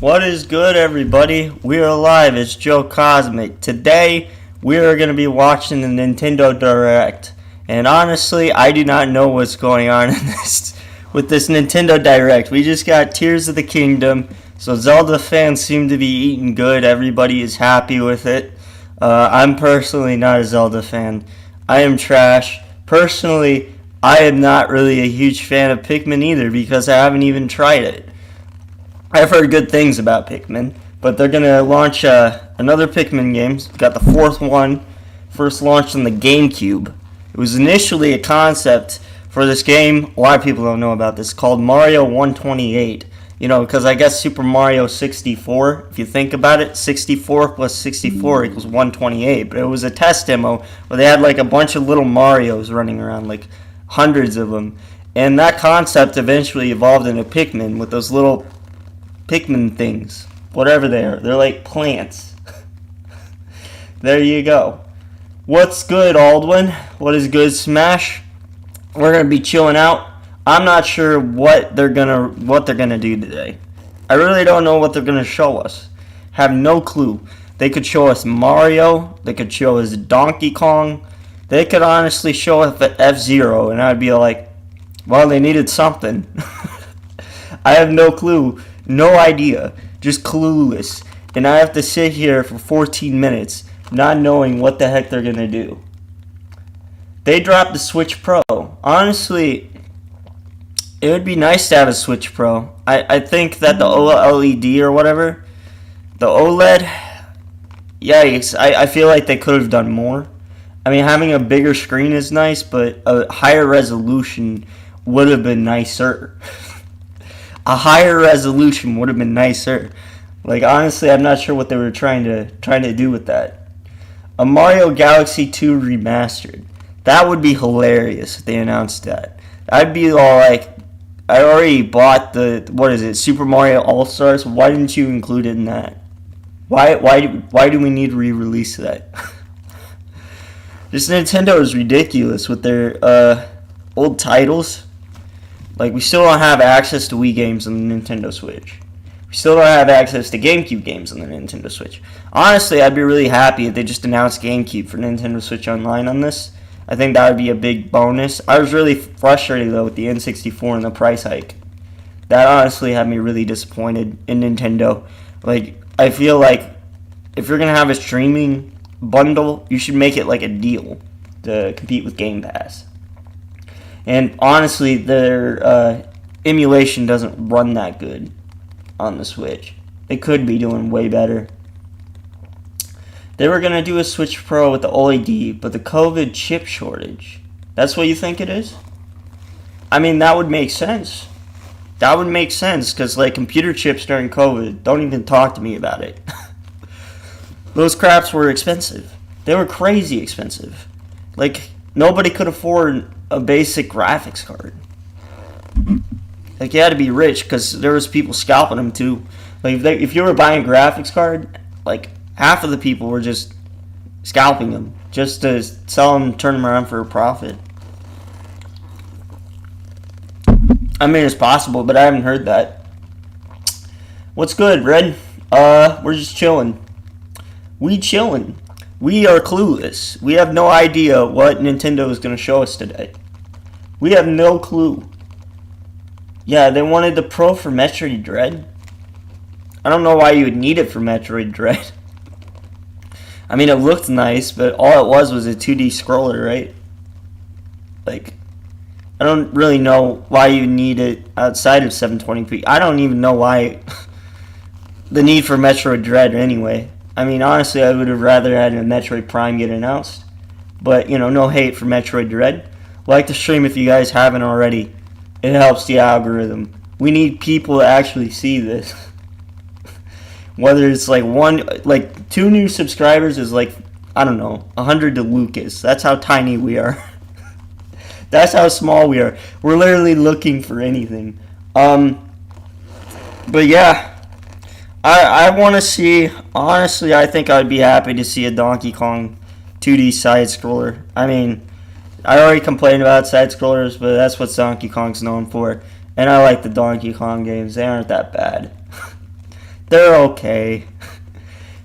What is good, everybody? We are live. It's Joe Cosmic. Today, we are going to be watching the Nintendo Direct. And honestly, I do not know what's going on with this Nintendo Direct. We just got Tears of the Kingdom. So Zelda fans seem to be eating good. Everybody is happy with it. I'm personally not a Zelda fan. I am trash. Personally, I am not really a huge fan of Pikmin either because I haven't even tried it. I've heard good things about Pikmin, but they're going to launch another Pikmin game. We've got the fourth one, first launched on the GameCube. It was initially a concept for this game. A lot of people don't know about this, called Mario 128. You know, because I guess Super Mario 64, if you think about it, 64 plus 64 equals 128. But it was a test demo where they had like a bunch of little Marios running around, like hundreds of them. And that concept eventually evolved into Pikmin with those little Pikmin things, whatever they are. They're like plants. There you go. What's good, Aldwin? What is good, Smash? We're gonna be chilling out. I'm not sure what they're gonna do today. I really don't know what they're gonna show us. Have no clue. They could show us Mario. They could show us Donkey Kong. They could honestly show us F-Zero, and I'd be like, well, they needed something. I have no clue. No idea, just clueless, and I have to sit here for 14 minutes not knowing what the heck they're going to do. They dropped the Switch Pro. Honestly, it would be nice to have a Switch Pro. I think that the OLED or whatever, the OLED, yikes, I feel like they could have done more. I mean, having a bigger screen is nice, but a higher resolution would have been nicer. A higher resolution would have been nicer. Like, honestly, I'm not sure what they were trying to do with that. A Mario Galaxy 2 remastered. That would be hilarious if they announced that. I'd be all like, I already bought Super Mario All-Stars. Why didn't you include it in that? Why do we need to re-release that? This Nintendo is ridiculous with their old titles. Like, we still don't have access to Wii games on the Nintendo Switch. We still don't have access to GameCube games on the Nintendo Switch. Honestly, I'd be really happy if they just announced GameCube for Nintendo Switch Online on this. I think that would be a big bonus. I was really frustrated, though, with the N64 and the price hike. That honestly had me really disappointed in Nintendo. Like, I feel like if you're going to have a streaming bundle, you should make it like a deal to compete with Game Pass. And honestly, their emulation doesn't run that good on the Switch. They could be doing way better. They were going to do a Switch Pro with the OLED, but the COVID chip shortage. That's what you think it is? I mean, that would make sense. That would make sense, because like computer chips during COVID, don't even talk to me about it. Those craps were expensive. They were crazy expensive. Like, nobody could afford a basic graphics card. Like, you had to be rich because there was people scalping them too. Like, if you were buying a graphics card, like half of the people were just scalping them just to sell them, turn them around for a profit. I mean, it's possible, but I haven't heard that. What's good, Red? We're just chilling. We chilling. We are clueless. We have no idea what Nintendo is going to show us today. We have no clue. Yeah, they wanted the Pro for Metroid Dread. I don't know why you would need it for Metroid Dread. I mean, it looked nice, but all it was a 2D scroller, right? Like, I don't really know why you need it outside of 720p. I don't even know why the need for Metroid Dread anyway. I mean, honestly, I would have rather had a Metroid Prime get announced. But, you know, no hate for Metroid Dread. Like the stream if you guys haven't already. It helps the algorithm. We need people to actually see this. Whether it's like 2 new subscribers is like, I don't know, 100 to Lucas. That's how tiny we are. That's how small we are. We're literally looking for anything. But yeah. I want to see, honestly, I think I'd be happy to see a Donkey Kong 2D side-scroller. I mean, I already complained about side-scrollers, but that's what Donkey Kong's known for. And I like the Donkey Kong games. They aren't that bad. they're okay.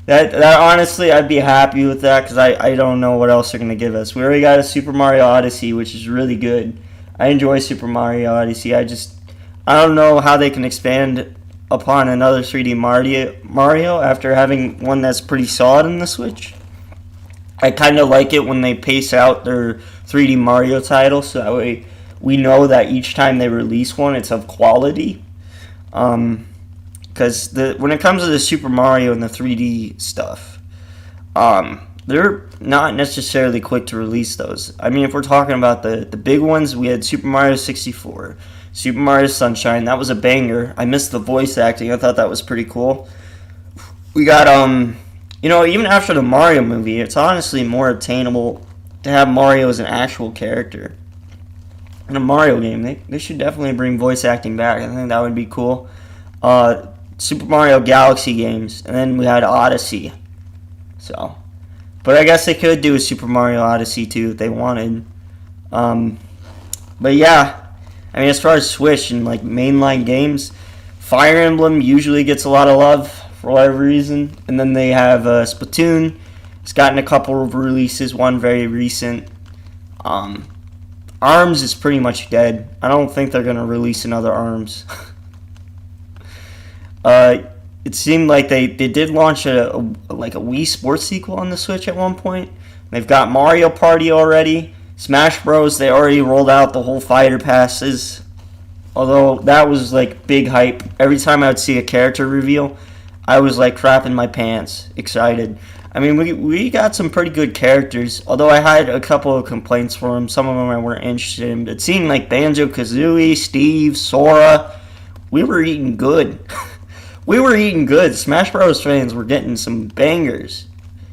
That honestly, I'd be happy with that because I don't know what else they're gonna give us. We already got a Super Mario Odyssey, which is really good. I enjoy Super Mario Odyssey. I don't know how they can expand upon another 3D Mario after having one that's pretty solid in the Switch. I kind of like it when they pace out their 3D Mario titles so that way we know that each time they release one, it's of quality. Because when it comes to the Super Mario and the 3D stuff, they're not necessarily quick to release those. I mean, if we're talking about the big ones, we had Super Mario 64, Super Mario Sunshine. That was a banger. I missed the voice acting. I thought that was pretty cool. We got, even after the Mario movie, it's honestly more obtainable to have Mario as an actual character. In a Mario game, they should definitely bring voice acting back. I think that would be cool. Super Mario Galaxy games, and then we had Odyssey. So, but I guess they could do a Super Mario Odyssey too if they wanted. But yeah, I mean, as far as Switch and like mainline games, Fire Emblem usually gets a lot of love for whatever reason, and then they have Splatoon. It's gotten a couple of releases, one very recent. ARMS is pretty much dead. I don't think they're gonna release another ARMS. It seemed like they did launch a Wii Sports sequel on the Switch at one point. They've got Mario Party already. Smash Bros. They already rolled out the whole fighter passes. Although that was like big hype. Every time I would see a character reveal, I was like crapping my pants, excited. I mean, we got some pretty good characters. Although I had a couple of complaints for them. Some of them I weren't interested in. It seemed like Banjo-Kazooie, Steve, Sora, we were eating good. We were eating good. Smash Bros. Fans were getting some bangers.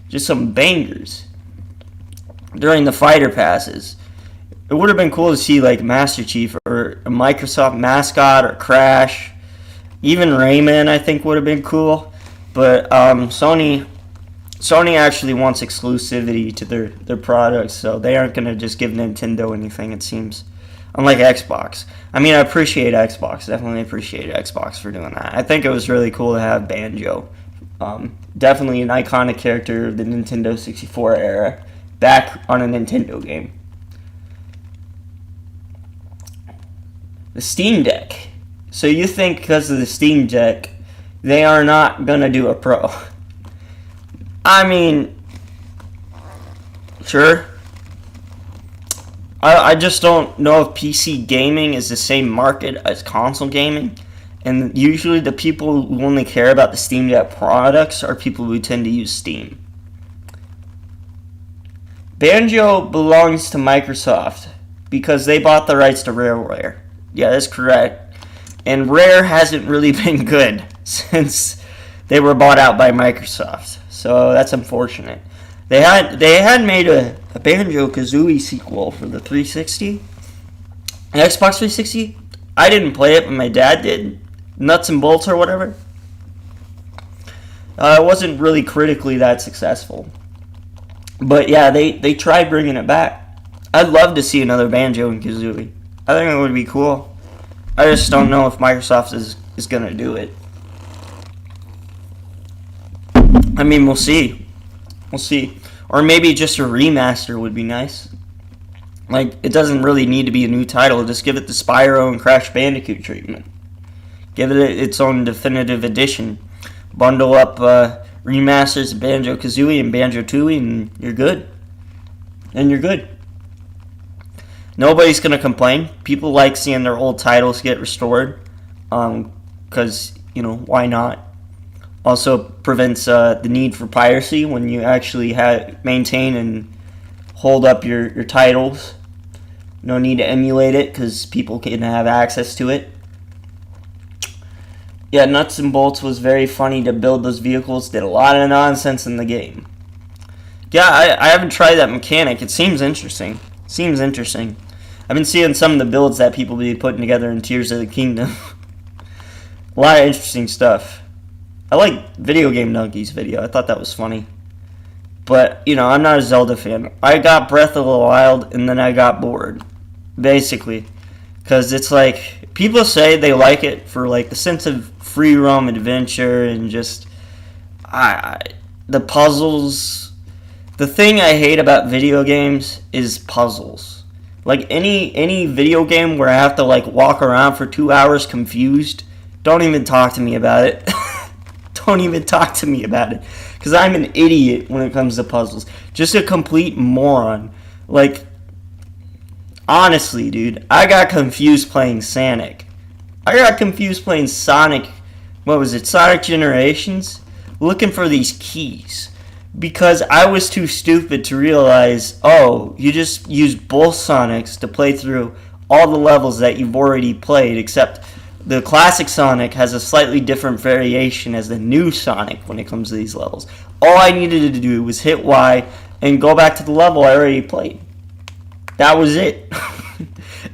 Just some bangers. During the fighter passes. It would have been cool to see like Master Chief or a Microsoft mascot or Crash. Even Rayman I think would have been cool. But Sony actually wants exclusivity to their products. So they aren't going to just give Nintendo anything, it seems. Unlike Xbox. I mean, I appreciate Xbox. Definitely appreciate Xbox for doing that. I think it was really cool to have Banjo. Definitely an iconic character of the Nintendo 64 era. Back on a Nintendo game. The Steam Deck. So you think because of the Steam Deck, they are not going to do a Pro. I mean, sure. I just don't know if PC gaming is the same market as console gaming. And usually the people who only care about the Steam Deck products are people who tend to use Steam. Banjo belongs to Microsoft because they bought the rights to Rareware. Yeah, that's correct. And Rare hasn't really been good since they were bought out by Microsoft. So that's unfortunate. They had made a Banjo-Kazooie sequel for the 360. An Xbox 360. I didn't play it, but my dad did. Nuts and Bolts or whatever. It wasn't really critically that successful. But yeah, they tried bringing it back. I'd love to see another Banjo and Kazooie. I think it would be cool. I just don't know if Microsoft is going to do it. I mean, we'll see. We'll see. Or maybe just a remaster would be nice. Like, it doesn't really need to be a new title. Just give it the Spyro and Crash Bandicoot treatment. Give it its own definitive edition. Bundle up remasters of Banjo-Kazooie and Banjo-Tooie, and you're good. And you're good. Nobody's going to complain. People like seeing their old titles get restored. Because, why not? Also prevents the need for piracy when you actually maintain and hold up your titles. No need to emulate it because people can have access to it. Yeah, Nuts and Bolts was very funny to build those vehicles. Did a lot of nonsense in the game. Yeah, I haven't tried that mechanic. It seems interesting. I've been seeing some of the builds that people be putting together in Tears of the Kingdom. A lot of interesting stuff. I like Video Game Donkey's video. I thought that was funny. But, I'm not a Zelda fan. I got Breath of the Wild and then I got bored. Basically. because it's like people say they like it for like the sense of free roam adventure and just the puzzles. The thing I hate about video games is puzzles. Like any video game where I have to like walk around for 2 hours confused, don't even talk to me about it. Don't even talk to me about it. Because I'm an idiot when it comes to puzzles. Just a complete moron. Like, honestly, dude, I got confused playing Sonic. I got confused playing Sonic, what was it, Sonic Generations? Looking for these keys. Because I was too stupid to realize, oh, you just use both Sonics to play through all the levels that you've already played, except the classic Sonic has a slightly different variation as the new Sonic when it comes to these levels. All I needed to do was hit Y and go back to the level I already played. That was it.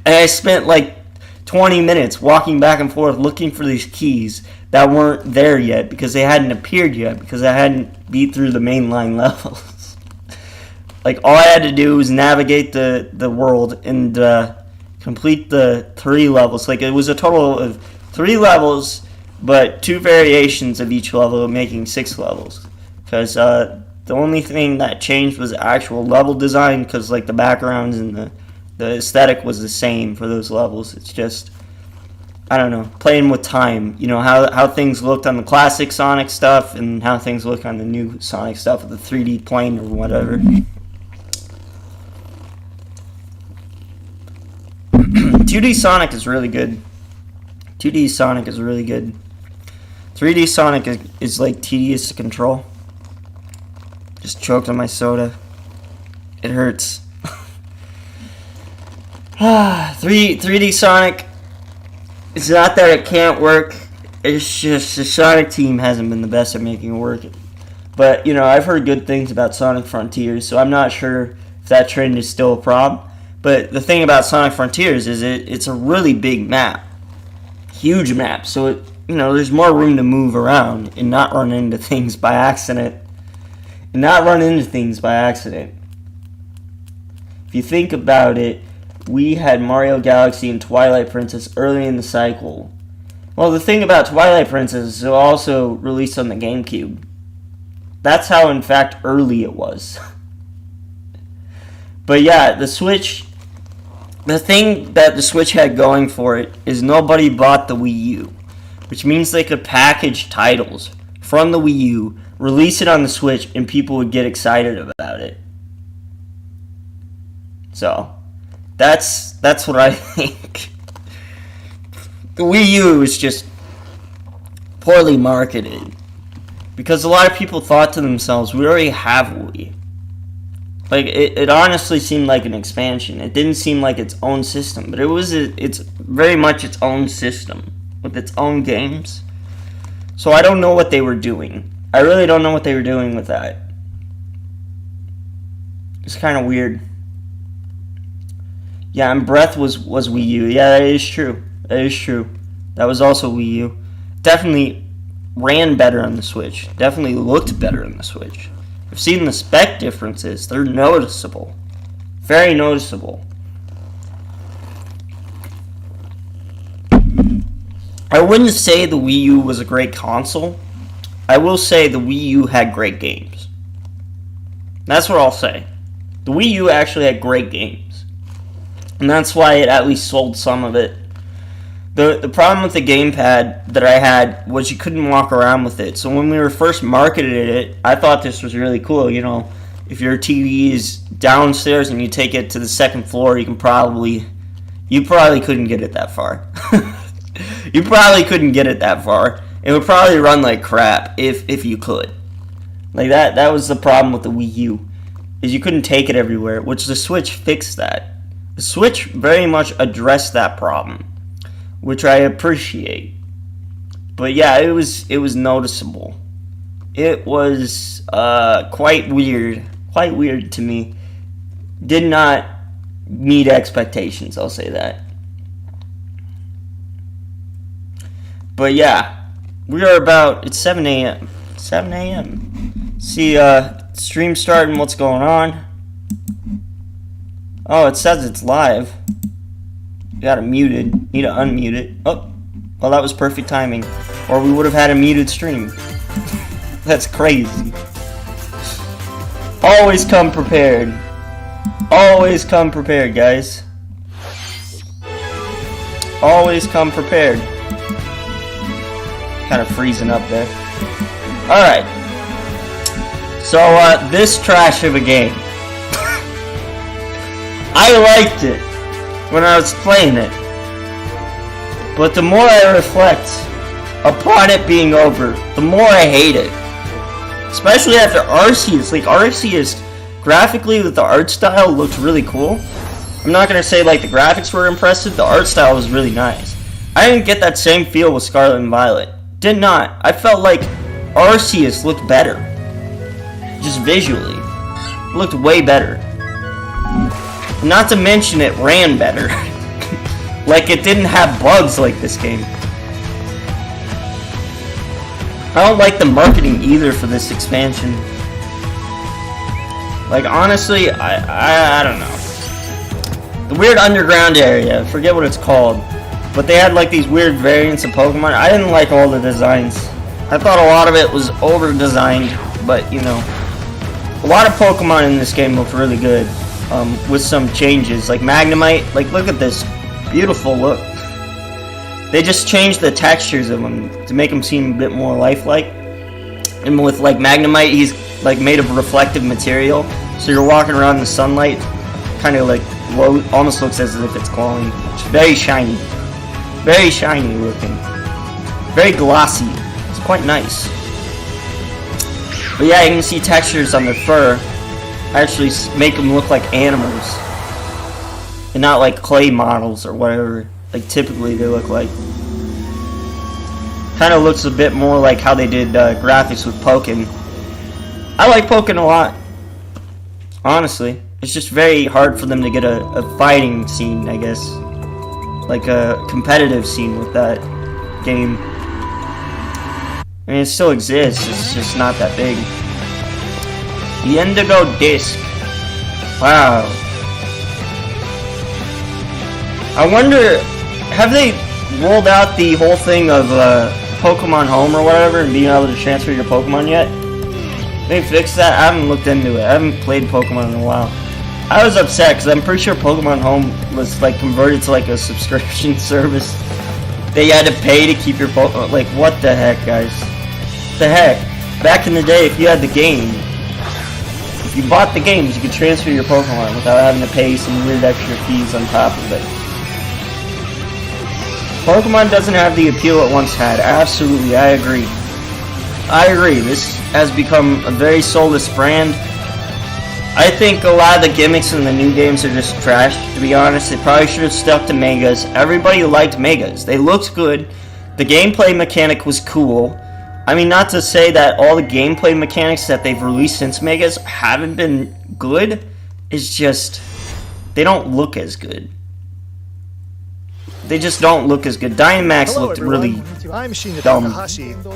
And I spent like 20 minutes walking back and forth looking for these keys that weren't there yet because they hadn't appeared yet because I hadn't beat through the mainline levels. Like, all I had to do was navigate the world and complete the 3 levels. Like, it was a total of 3 levels, but 2 variations of each level, making 6 levels. Because the only thing that changed was actual level design, because like the backgrounds and the aesthetic was the same for those levels. It's just, I don't know, playing with time. You know, how things looked on the classic Sonic stuff and how things look on the new Sonic stuff with the 3D plane or whatever. 2D Sonic is really good. 2D Sonic is really good. 3D Sonic is like tedious to control. Just choked on my soda. It hurts. 3D Sonic, it's not that it can't work. It's just the Sonic team hasn't been the best at making it work. But, you know, I've heard good things about Sonic Frontiers, so I'm not sure if that trend is still a problem. But the thing about Sonic Frontiers is it's a really big map. Huge map. So, you know, there's more room to move around and not run into things by accident. If you think about it, we had Mario Galaxy and Twilight Princess early in the cycle. Well, the thing about Twilight Princess is it also released on the GameCube. That's how, in fact, early it was. But yeah, the Switch, the thing that the Switch had going for it is nobody bought the Wii U, which means they could package titles from the Wii U, release it on the Switch, and people would get excited about it. So, that's what I think. The Wii U is just poorly marketed. Because a lot of people thought to themselves, we already have Wii. Like, it honestly seemed like an expansion. It didn't seem like its own system. But it's very much its own system. With its own games. So I don't know what they were doing. I really don't know what they were doing with that. It's kind of weird. Yeah, and Breath was Wii U. Yeah, that is true. That was also Wii U. Definitely ran better on the Switch. Definitely looked better on the Switch. I've seen the spec differences. They're noticeable. Very noticeable. I wouldn't say the Wii U was a great console. I will say the Wii U had great games. That's what I'll say. The Wii U actually had great games. And that's why it at least sold some of it. The problem with the gamepad that I had was you couldn't walk around with it. So when we were first marketed it, I thought this was really cool. You know, if your TV is downstairs and you take it to the second floor, you probably couldn't get it that far. You probably couldn't get it that far. It would probably run like crap if you could. Like that was the problem with the Wii U, is you couldn't take it everywhere, which the Switch fixed that. The Switch very much addressed that problem, which I appreciate. But yeah, it was noticeable. It was quite weird to me. Did not meet expectations, I'll say that. But yeah, we are about, it's 7 a.m. 7 a.m. See, stream starting, what's going on? Oh, it says it's live. got it muted. Need to unmute it. Oh, well, that was perfect timing. Or we would have had a muted stream. That's crazy. Always come prepared. Always come prepared, guys. Always come prepared. Kind of freezing up there. Alright. So, this trash of a game. I liked it when I was playing it. But the more I reflect upon it being over, the more I hate it. Especially after Arceus. Like, Arceus, graphically, with the art style, looked really cool. I'm not going to say, like, the graphics were impressive. The art style was really nice. I didn't get that same feel with Scarlet and Violet. Did not. I felt like Arceus looked better. Just visually. It looked way better. Not to mention it ran better. Like, it didn't have bugs like this game. I don't like the marketing either for this expansion. Like, honestly, I don't know. The weird underground area, forget what it's called. But they had like these weird variants of Pokemon. I didn't like all the designs. I thought a lot of it was over-designed. But, you know, a lot of Pokemon in this game looked really good. With some changes. Like Magnemite, like look at this. Beautiful look. They just changed the textures of him to make him seem a bit more lifelike. And with like Magnemite, he's like made of reflective material, so you're walking around in the sunlight, kind of like almost looks as if it's glowing. It's very shiny looking, very glossy. It's quite nice. But yeah, you can see textures on their fur actually make them look like animals, and not like clay models or whatever. Like typically they look like. Kind of looks a bit more like how they did graphics with Pokken. I like Pokken a lot. Honestly, it's just very hard for them to get a fighting scene, I guess, like a competitive scene with that game. I mean, it still exists. It's just not that big. The Indigo Disc. Wow. I wonder, have they rolled out the whole thing of Pokemon Home or whatever and being able to transfer your Pokemon yet? They fixed that? I haven't looked into it. I haven't played Pokemon in a while. I was upset because I'm pretty sure Pokemon Home was like converted to like a subscription service. They had to pay to keep your Pokemon. Like, what the heck, guys? What the heck? Back in the day, if you had the game, if you bought the games, you could transfer your Pokemon without having to pay some weird extra fees on top of it. Pokemon doesn't have the appeal it once had. Absolutely, I agree. I agree. This has become a very soulless brand. I think a lot of the gimmicks in the new games are just trash, to be honest. They probably should have stuck to Megas. Everybody liked Megas. They looked good. The gameplay mechanic was cool. I mean, not to say that all the gameplay mechanics that they've released since Megas haven't been good. It's just, they don't look as good. They just don't look as good. Dynamax looked really dumb.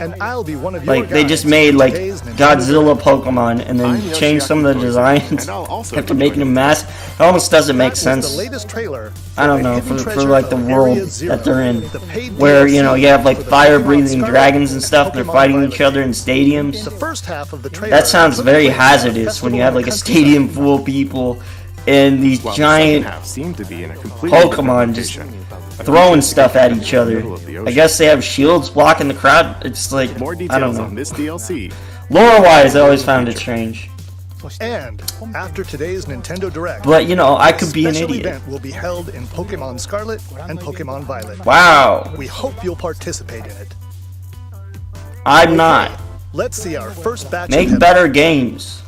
And I'll be one of your like, they just made, like, Godzilla Pokemon and then changed some of the designs after making them mass. It almost doesn't make sense. I don't know, for like, the world that they're in. Where, you know, you have, like, fire-breathing dragons and stuff, they're fighting each other in stadiums. That sounds very hazardous when you have, like, a stadium full of people and these giant Pokemon just throwing stuff at each other. I guess they have shields blocking the crowd. It's like, I don't know. Lore-wise, I always found it strange. And after today's Nintendo Direct, but you know, I could be an idiot. Event will be held in Pokemon Scarlet and Pokemon Violet. Wow. We hope you'll participate in it. I'm not. Let's see our first batch. Make better games.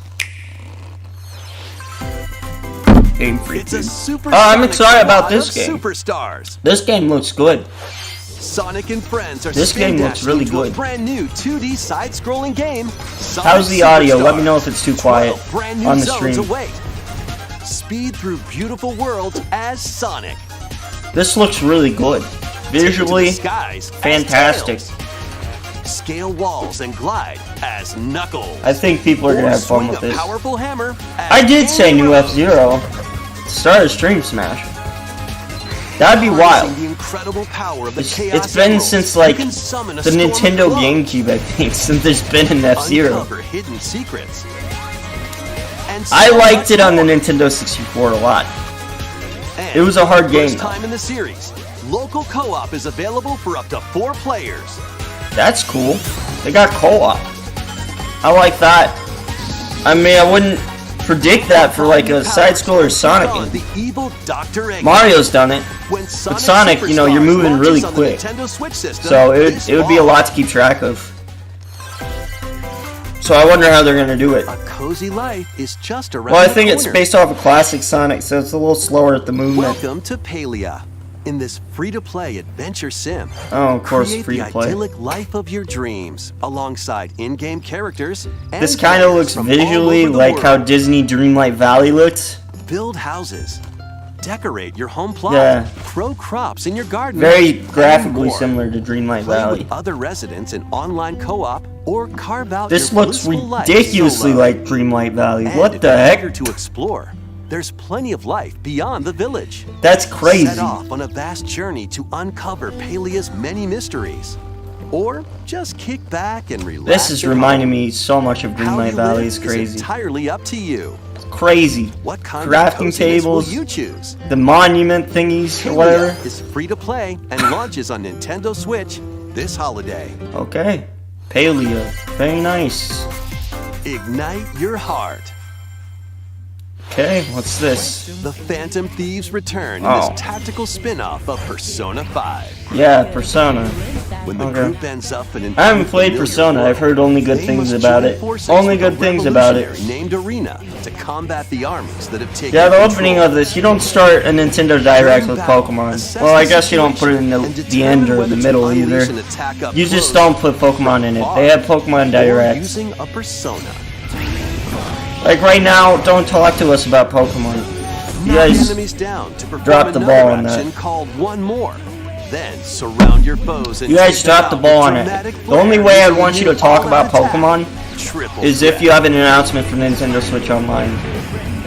Game Freak. I'm excited about this game. Superstars. This game looks good. Sonic and friends are this game looks really good. Brand new 2D side-scrolling game. How's the audio? Let me know if it's too quiet on the stream. Speed through beautiful worlds as Sonic. This looks really good. Visually, fantastic. Scale walls and glide as Knuckles. I think people are gonna have fun with this. Powerful hammer I did say new F-Zero. Start a stream smash. That'd be wild. The incredible power of the It's Chaos been Emeralds, since like you can summon a the storm of Nintendo glow, GameCube, I think, since there's been an F-Zero. uncover hidden secrets. And I so liked much it on the more. Nintendo 64 a lot. And It was a hard for the game, First though. time in the series, local co-op is available for up to 4 players. That's cool. They got co-op. I like that. I mean, I wouldn't predict that for like a side-scroller Sonic game. The evil Dr. Eggman. Mario's done it. When But Sonic, you know, you're Superstars moving really launches on the quick. Nintendo Switch system So this it would be a fall. lot to keep track of. So I wonder how they're gonna do it. A cozy life is just around Well, I the think it's corner. based off a classic Sonic, so it's a little slower at the movement. Welcome to Palia. In this free-to-play adventure sim, Oh, of course, create free the to play. idyllic life of your dreams alongside in-game characters. And This kind of players looks from all visually over the like how world. Disney Dreamlight Valley looked. Build houses, decorate your home plot, Yeah. grow crops in your garden, Very and graphically more. similar to Dreamlight Play Valley. with other residents in online co-op or carve out This your looks blissful life ridiculously solo. like Dreamlight Valley. And What if the you're heck? eager to explore, there's plenty of life beyond the village. That's crazy. Set off on a vast journey to uncover Palia's many mysteries. Or just kick back and relax. This is at reminding home. me so much of How Dreamlight you Valley. live It's is crazy. entirely up to you. Crazy. What kind Crafting of coziness tables, will you choose? the monument thingies or Palia whatever. is free to play and launches on Nintendo Switch this holiday. Okay. Paleo. Very nice. Ignite your heart. Okay, what's this? The Phantom Thieves return in Oh. this tactical spin-off of Persona 5. Yeah, Persona. When the Okay. group ends up in an I haven't played unfamiliar Persona. world, I've heard only good they things must about join it. forces Only with a good things about it. revolutionary named Arena to combat the armies that have taken Yeah, the control. opening of this, you don't start a Nintendo Direct with Pokemon. Well, I guess you don't put it in the end or the middle either. You just don't put Pokemon in it. They have Pokemon Direct. Using a persona. Like right now, don't talk to us about Pokemon. You Knock guys, enemies down to perform dropped the another ball on that. action called One More. Then surround your foes and you guys take them dropped the out ball with on it. dramatic The only flair way I'd using want you the to talk new about all-out Pokemon attack. Triple is if threat. you have an announcement from Nintendo Switch Online.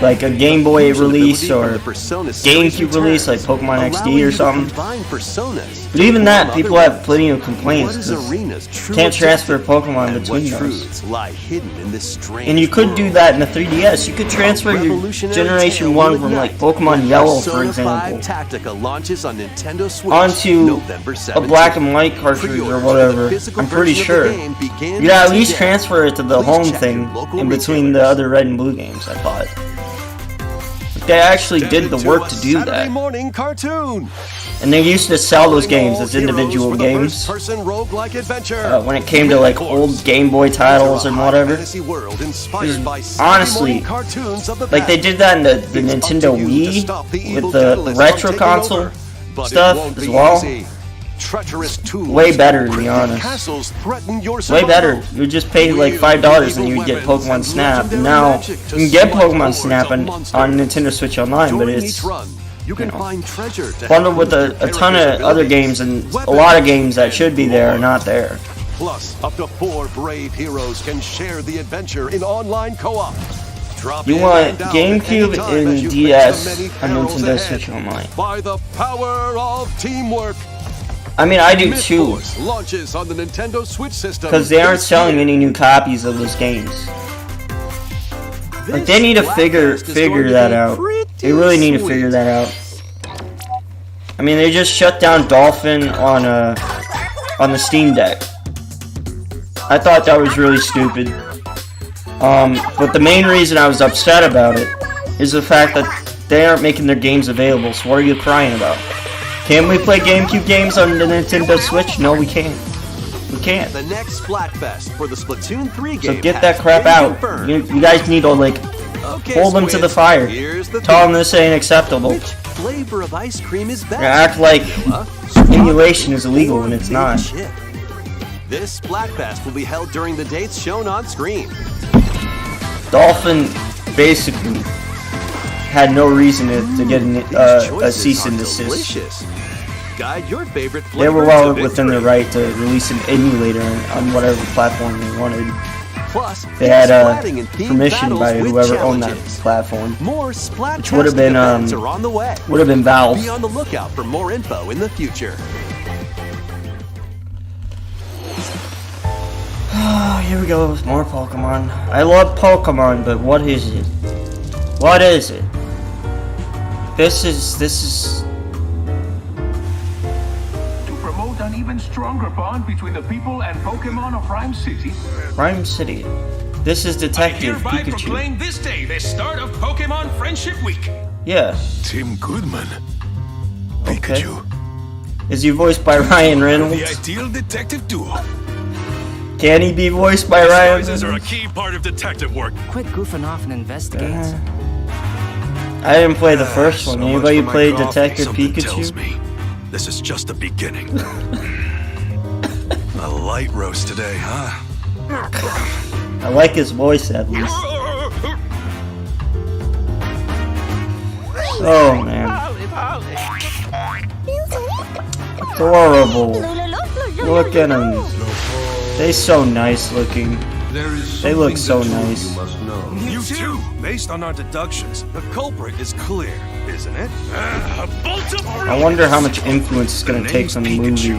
Like a Game Boy release or GameCube release like Pokemon XD or something. But even that, people have plenty of complaints because can't transfer Pokemon between those. And you could do that in the 3DS. You could transfer your Generation 1 from like Pokemon Yellow, for example, onto a black and white cartridge or whatever. I'm pretty sure. You'd at least transfer it to the home thing in between the other red and blue games, I thought. They actually did the work to do that. Morning cartoon. And they used to sell those games as individual games. When it came to like old Game Boy titles and whatever. Honestly, like they did that in the Nintendo Wii with the retro console stuff as well. Way better, to be honest. Way better. You would just pay like $5 and you would get Pokemon Snap. And now you can get Pokemon Snap on Nintendo Switch Online, but it's bundled with a ton of other games, and a lot of games that should be there are not there. Plus, up to 4 brave heroes can share the adventure in online co-op. Drop You in want and down GameCube at any time and as you DS face the many on perils Nintendo ahead. Switch Online. By the power of teamwork, I mean, I do too, Mythforce launches on the Nintendo Switch system. because they aren't this selling year. any new copies of those games. Like they need to figure that out. They really need to figure that out. I mean, they just shut down Dolphin on the Steam Deck. I thought that was really stupid. But the main reason I was upset about it is the fact that they aren't making their games available. So what are you crying about? Can we play GameCube games on the Nintendo Switch? No, we can't. We can't. The next Splatfest for the Splatoon 3 game. So get has that crap been out. confirmed. You guys need to like Okay, hold them to the Squid, fire. here's the Tell them thing. this ain't acceptable. Which flavor of ice cream is best? Act like Vanilla, emulation is strawberry, illegal or when it's mint not. chip? This Splatfest will be held during the dates shown on screen. Dolphin basically had no reason to get These a choices cease are and desist. delicious. Guide your favorite They were flavor well to within their victory. right to release an emulator on whatever platform they wanted. Plus, They get had splatting and themed permission battles by with would've owned that challenges. platform. More Splat would have been, events are on the way. Would have been Valve. Be on the lookout for more info in the future. Oh, here we go with more Pokemon. I love Pokemon, but what is it? What is it? This is To promote an even stronger bond between the people and Pokemon of Rhyme City, Rhyme City. This is Detective Hereby Pikachu. proclaim this day the start of Pokemon Friendship Week. Yeah. Tim Goodman. Okay. Pikachu. Is he voiced by Ryan The Reynolds? ideal detective duo. Can he be voiced by Ryan Disguises are a Reynolds? key part of detective work. Quit goofing off and investigate. I didn't play the first one. So much Anybody for my play coffee. Detective Something tells Pikachu? me this is just the beginning. A light roast today, huh? I like his voice at least. Oh man. Adorable. Look at them. They so nice looking. They look so nice. You too. Based on our deductions, the culprit is clear, isn't it? I wonder how much influence it's gonna take from the movie.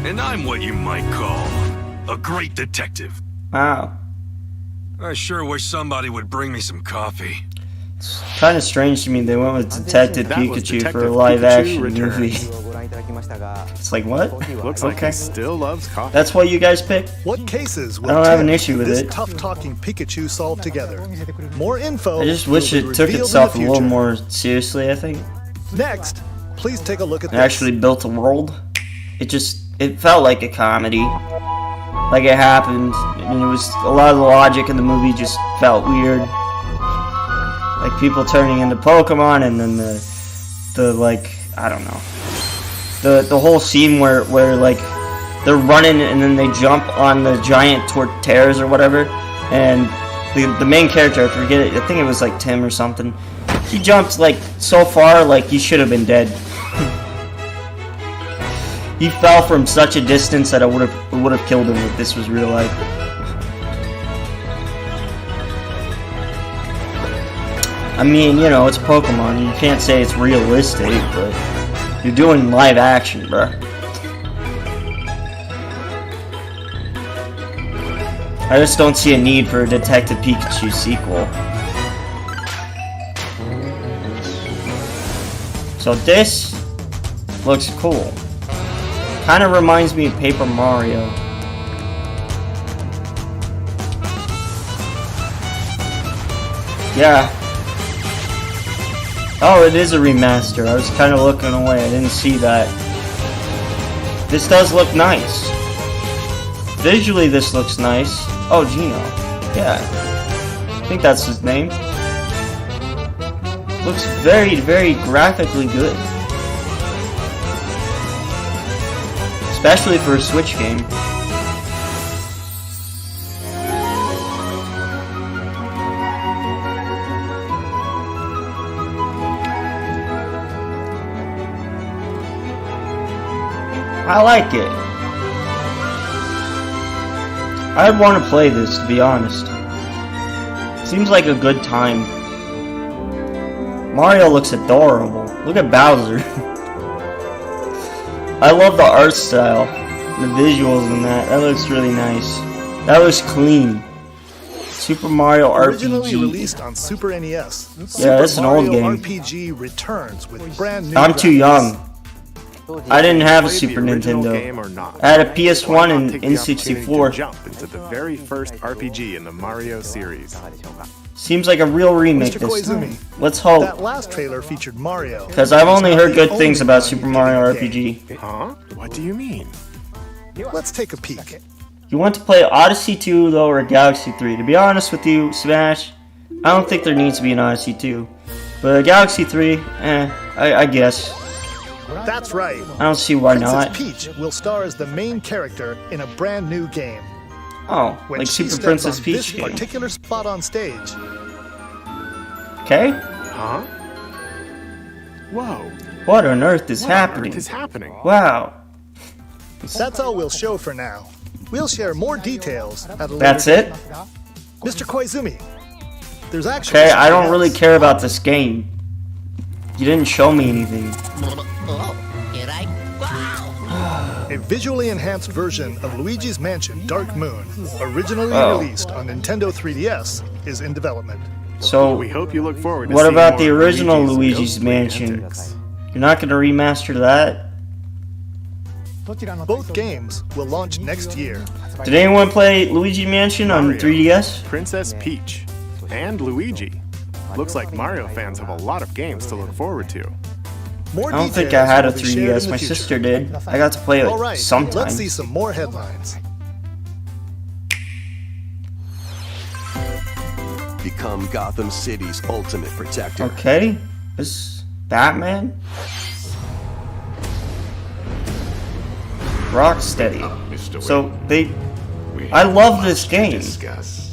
And I'm what you might call a great detective. Wow. I sure wish somebody would bring me some coffee. It's kind of strange to me they went with Detective That was Pikachu for a Detective live Pikachu action Returns. movie. It's like, what? Looks like Okay. he still loves coffee. That's what you guys picked? What cases will I don't have Tim, an issue with this it. tough-talking Pikachu solve together? More info. I just wish will it be took revealed in itself a the little future. more seriously, I think. Next, please take a look at It this. actually built a world. It felt like a comedy. Like it happened. And it was a lot of the logic in the movie just felt weird. Like people turning into Pokemon and then the like, I don't know. The whole scene where like they're running and then they jump on the giant Torterras or whatever, and the main character, I forget it, I think it was like Tim or something. He jumped like so far, like he should have been dead. He fell from such a distance that it would have killed him if this was real life. I mean, you know, it's Pokemon. You can't say it's realistic, but you're doing live action, bruh. I just don't see a need for a Detective Pikachu sequel. So this looks cool. Kind of reminds me of Paper Mario. Yeah. Oh, it is a remaster. I was kind of looking away. I didn't see that. This does look nice. Visually, this looks nice. Oh, Gino. Yeah. I think that's his name. Looks very, very graphically good. Especially for a Switch game. I like it. I'd want to play this, to be honest. Seems like a good time. Mario looks adorable. Look at Bowser. I love the art style. The visuals in that. That looks really nice. That looks clean. Super Mario Originally RPG. released on Super NES. Yeah, Super that's an old Mario game. RPG returns with brand new I'm too graphics. young. I didn't have a Played Super the original Nintendo. game or not? I had a Why PS1 not and take the opportunity to N64. Jump into the very first RPG in the Mario series. Seems like a real remake Mr. this time. Koizumi, Let's hope. That last trailer featured Mario. Because I've only He's not heard the good only things about one Super getting Mario a game. RPG. Huh? What do you mean? Let's take a peek. You want to play Odyssey 2 though, or Galaxy 3? To be honest with you, Smash, I don't think there needs to be an Odyssey 2. But Galaxy 3, I guess. That's right. I don't see why Princess not. Peach will star as the main character in a brand new game. Oh, When like she Super steps Princess on Peach this game. particular spot on stage, Okay? Huh? Whoa. What on earth is What on happening? earth is happening? Wow. that's all we'll show for now. We'll share more details at a later That's date. it? Mr. Koizumi, there's actually Okay, I don't something really else. care about this game. You didn't show me anything. A visually enhanced version of Luigi's Mansion Dark Moon, originally Oh. released on Nintendo 3DS, is in development. So, We hope you look forward to what seeing about the more original Luigi's Luigi's ghostly Mansion? antics. You're not going to remaster that? Both games will launch next year. Did anyone play Luigi Mansion on Mario. 3DS? Princess Peach and Luigi. Looks like Mario fans have a lot of games to look forward to. More I don't think I details had a will be shared 3DS. in My the future. sister did. I got to play All it right, sometimes. let's see some more headlines. Become Gotham City's ultimate protector. Okay, this Batman. Rocksteady. So I love this game,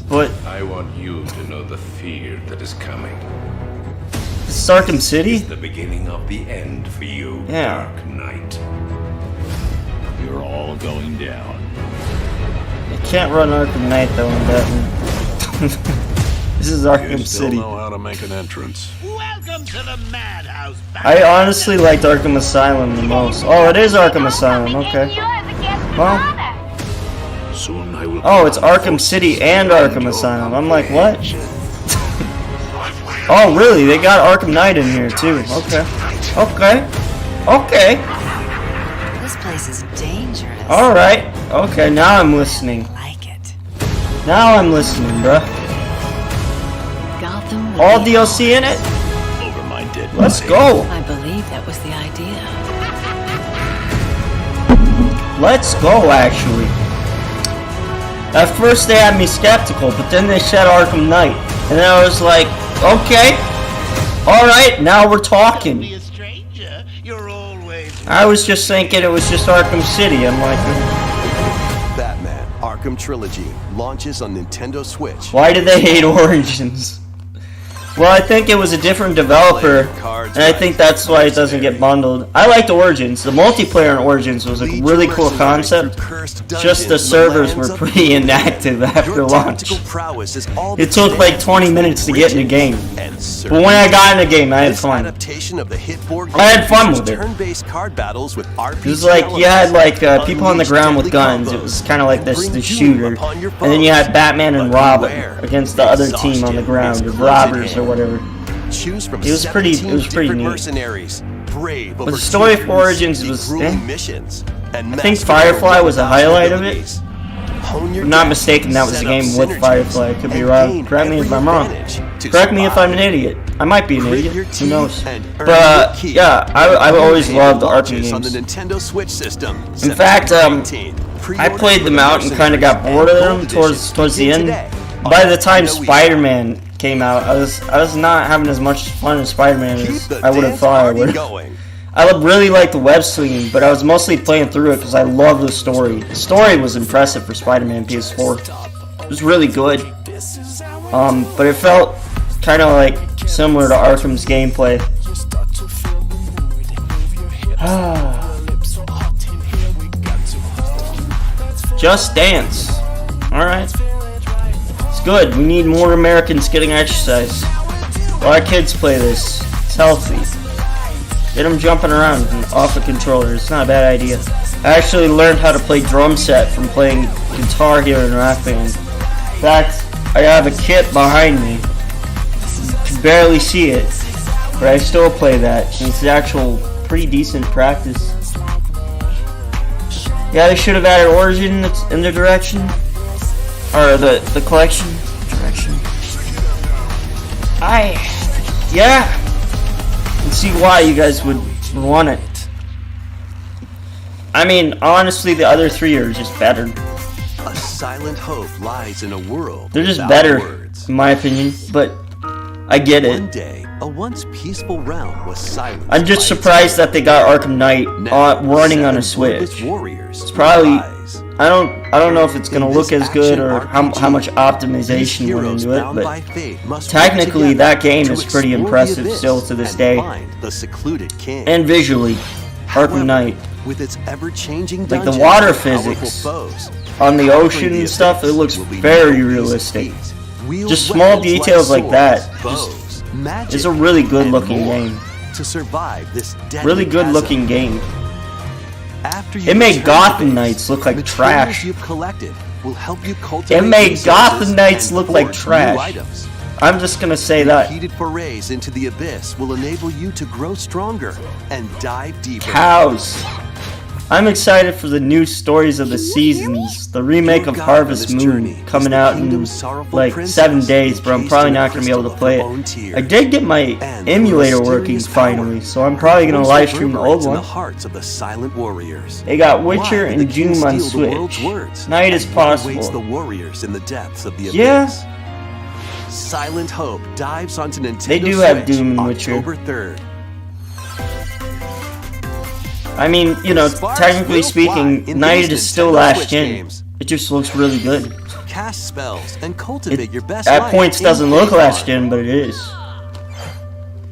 but I want you to know the fear that is coming. this is Arkham City. The beginning of the end for you, Yeah. Dark Knight. You're all going down. You can't run Arkham Knight though in Batman. This is Arkham City. how to make an entrance. Welcome to the madhouse. I honestly liked Arkham Asylum the most. Oh, it is Arkham Asylum. Okay. Well. Soon I will. Oh, it's Arkham City and Arkham Asylum. I'm like, what? Oh, really? They got Arkham Knight in here too. Okay. Okay. Okay. This place is dangerous. All right. Okay. Now I'm listening. I like it. Now I'm listening, bruh. Gotham. All DLC in it? Over my dead Let's body. go. I believe that was the idea. Let's go, actually. At first they had me skeptical, but then they said Arkham Knight. And then I was like, okay. Alright, now we're talking. Be a stranger. You're always I was just thinking it was just Arkham City. I'm like, Batman Arkham Trilogy launches on Nintendo Switch. why do they hate Origins? Well, I think it was a different developer, and I think that's why it doesn't get bundled. I liked Origins. The multiplayer in Origins was a really cool concept. Just the servers were pretty inactive after launch. It took like 20 minutes to get in the game. But when I got in the game, I had fun. I had fun with it. Turn-based card battles with RPG It was like you had like people on the ground with guns. It was kind of like this shooter, and then you had Batman and Robin against the other team on the ground, the robbers or whatever. Choose from It was pretty different neat. mercenaries, brave But the story for Origins was, missions, and I think master Firefly their was a weapons highlight of it. abilities. Hone your If I'm not deck, mistaken, that was the set game up with synergies, Firefly. I could be and wrong. gain Correct me if every I'm wrong. advantage to Correct me if I'm an survive. idiot. I might be an Grit idiot. your Who teeth knows? and earn But your keep. yeah, I've always loved the Arkham Launches on the games. Nintendo Switch system. In fact, I played them out and kind of got bored of them towards the end. By the time Spider-Man came out, I was not having as much fun as Spider-Man as I would have thought I would. I would really like the web slinging, but I was mostly playing through it because I love the story. The story was impressive for Spider-Man PS4. It was really good. But it felt kind of like similar to Arkham's gameplay. Just Dance. Alright. It's good. We need more Americans getting exercise. A lot of kids play this. It's healthy. Get them jumping around off a controller. It's not a bad idea. I actually learned how to play drum set from playing guitar here in Rock Band. In fact, I have a kit behind me. You can barely see it, but I still play that. And it's actual pretty decent practice. Yeah, they should have added Origin in the direction. Or the collection. Direction. Yeah. I can see why you guys would want it. I mean, honestly, the other three are just better. A silent hope lies in a world. They're just without better, words. in my opinion. But I get One it. day, a once peaceful realm was silenced. I'm just by surprised that they got Arkham Knight running on a Switch. It's probably. I don't know if it's gonna look as good or how much optimization went into it, but technically that game is pretty impressive still to this day. And visually, Arkham Knight. with its ever-changing Like the dungeons water and powerful physics. foes. On the ocean Conquering the and stuff, it abyss looks will be very no easy realistic. feat. Wield Just small weapons details like that. swords, bows, magic, It's a really good and looking more game. to survive this deadly Really good chasm. looking game. After you It made return Gotham to base, Knights look like materials trash. you've collected will help you cultivate It made resources Gotham Knights and look like forge new trash. items. I'm just gonna say that. Repeated forays into the abyss will enable you to grow stronger and dive deeper. Cows. I'm excited for the new stories of the seasons. The remake of Your guide on Harvest this journey Moon is coming the out in kingdom's sorrowful like princess, 7 days, but I'm encased probably in a not gonna be able to crystal play of the bone it. tier. I did get my And emulator the working mysterious power finally, so I'm probably gonna holds live stream the old reverberates in one. the hearts of the silent warriors. They got Witcher Why and the king Doom on steal the world's Switch. words, Night is and what awaits the possible. warriors in the depths of the Yeah. abyss. Silent Hope dives onto Nintendo They do have Switch Doom and Witcher. October 3rd. I mean, you know, Sparks technically will fly speaking, in Night these is still Nintendo last Switch gen. games. It just looks really good. Cast spells and cultivate your best At life points in doesn't look Pokemon. last gen, but it is.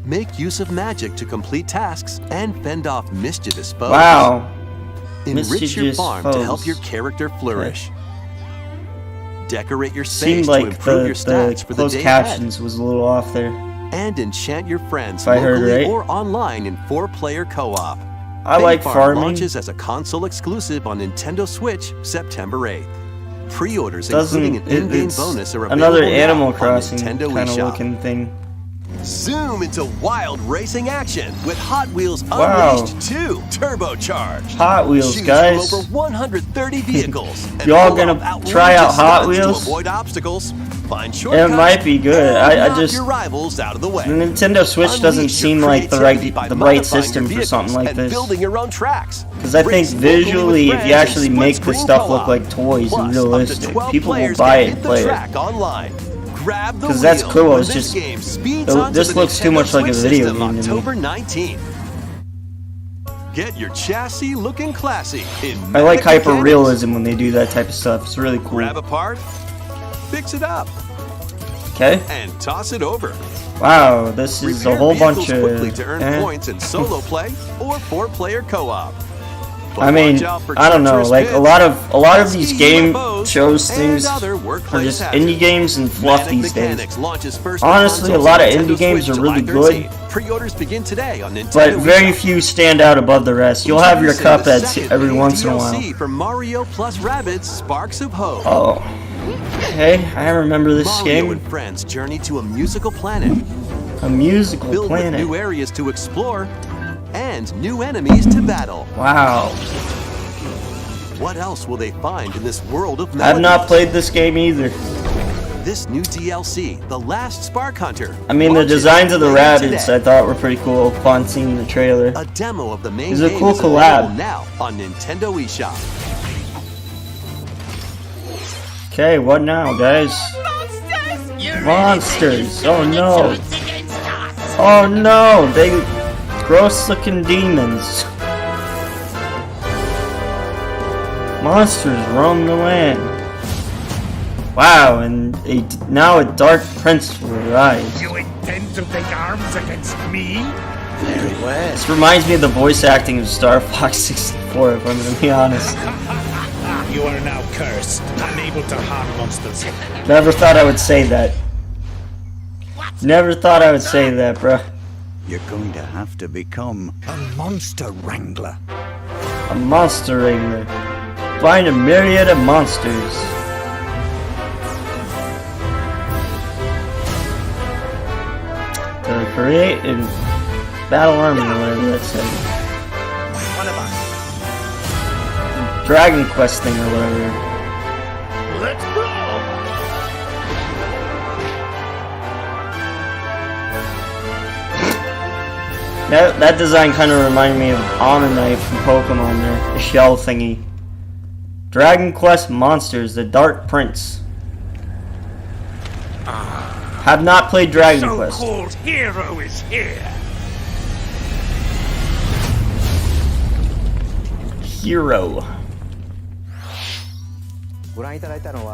Make use of magic to complete tasks and fend off mischievous foes. Wow. Enrich your Mischievous farm to help foes. your character flourish. Decorate your space Seemed to like improve the your stats for the closed day ahead. captions was a little off there. And enchant your friends If I heard locally right. or online in 4-player co-op. I Bay like Farm farming. launches as a console exclusive on Nintendo Switch September 8th. Pre-orders Doesn't including an in-game it's bonus are another available now Animal on Crossing Nintendo kind of eShop. looking thing. Zoom into wild racing action with Hot Wheels Wow. Unleashed 2 Turbocharged. Hot Wheels, Choose guys. from over 130 vehicles. and Y'all pull gonna off outrageous try out Hot stunts Wheels? To avoid obstacles, find It shortcuts, might be good. and I knock just your rivals out of the way. the Nintendo Switch doesn't Unleash your seem like the creativity by right modifying system your for vehicles something like and this. building your own tracks. Because I think Race locally with visually, if you friends actually and make split the screen stuff look co-op. like toys Plus, and up to realistic, 12 people will players buy can it hit and the play it. track online. Grab the 'Cause that's wheel cool, when it's this just- game speeds onto this the looks too Nintendo much like a Switch video system game to me. October 19th. Get your chassis looking classy in I like Mechanics. hyper realism when they do that type of stuff. It's really cool. Grab a part, fix it up, Okay. and toss it over. Wow, this is Repair a whole bunch vehicles quickly to earn of. points in solo play or 4-player co-op. But I mean, watch out for I don't know. treacherous Like pits, a lot of these pesky game UFOs, shows and things other are workplace just hazards. indie games and fluff Manic these days. Mechanics launches first Honestly, a on lot of consoles indie on games Switch are really July good. 13th. Pre-orders begin today on Nintendo But very eShop. few stand out above the rest. You'll have your Introducing the Cupheads second every main once in a DLC while. for Mario plus Rabbids Sparks of Hope. Oh. Okay, I remember this Mario game. and friends journey to a musical planet, A musical filled with planet. new areas to explore and new enemies to battle. Wow. What else will they find in this world of I've melodies? not played this game either. This new DLC, The Last Spark Hunter. I mean, the launches designs of the later rabbits today. I thought were pretty cool upon seeing the trailer. A demo of the main It's a game cool is available collab. now on Nintendo eShop. Okay, what now, guys? Monsters! Oh no! Oh no! They gross looking demons. Monsters roam the land. Wow, and now a dark prince will arise. You intend to take arms against me? Very well. This reminds me of the voice acting of Star Fox 64, if I'm gonna be honest. You are now cursed, unable to harm monsters. Never thought I would say that. Never thought I would say that, bruh. You're going to have to become a monster wrangler. A monster wrangler. Find a myriad of monsters. To create and battle army, or whatever that said. Dragon Quest thing or whatever. Let's go! That design kind of reminded me of Omanyte from Pokemon there. The shell thingy. Dragon Quest Monsters, the Dark Prince. Have not played Dragon Quest. So-called hero is here. Hero.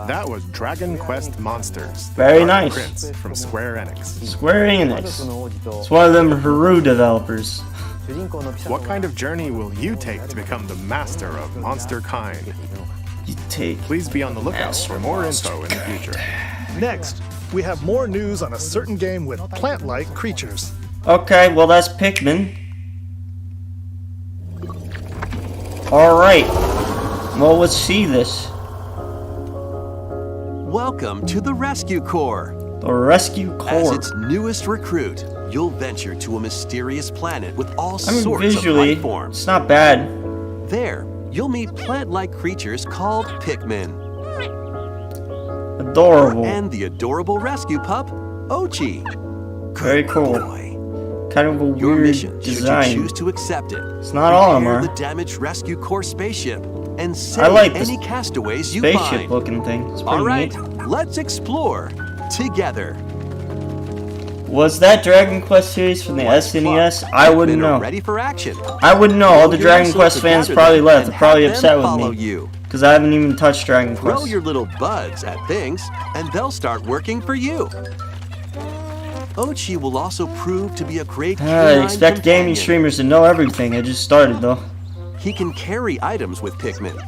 That was Dragon Quest Monsters. the Very Dark nice. Prince from Square Enix. Square Enix. It's one of them Haru developers. What kind of journey will you take to become the master of monster kind? You take. Please be on the lookout for more info in the future. Next, we have more news on a certain game with plant-like creatures. Okay, well that's Pikmin. Alright. Well, let's see this. Welcome to the Rescue Corps. The Rescue As Corps. its newest recruit, you'll venture to a mysterious planet with all I mean, sorts visually, of life forms. it's not bad. There, you'll meet plant-like creatures called Pikmin. Adorable. And the adorable rescue pup, Ochi. Very cool. Boy. Kind of a Your weird mission, should you design. choose to accept it, It's not all of them repair are. the damaged Rescue Corps spaceship and I save like this any castaways you spaceship find. looking thing. It's pretty All right, neat. let's explore together. Was that Dragon Quest series from the SNES? I wouldn't Pikmin are know. Ready for action. I wouldn't know. All the Roll Dragon yourself Quest to fans gather probably them left. and They're probably have them upset with follow me. you. Because I haven't even touched Dragon Throw Quest. your little buds at things, and they'll start working for you. Ochi will also prove to be a great I canine expect gaming companion. streamers to know everything. I just started though. He can carry items with Pikmin.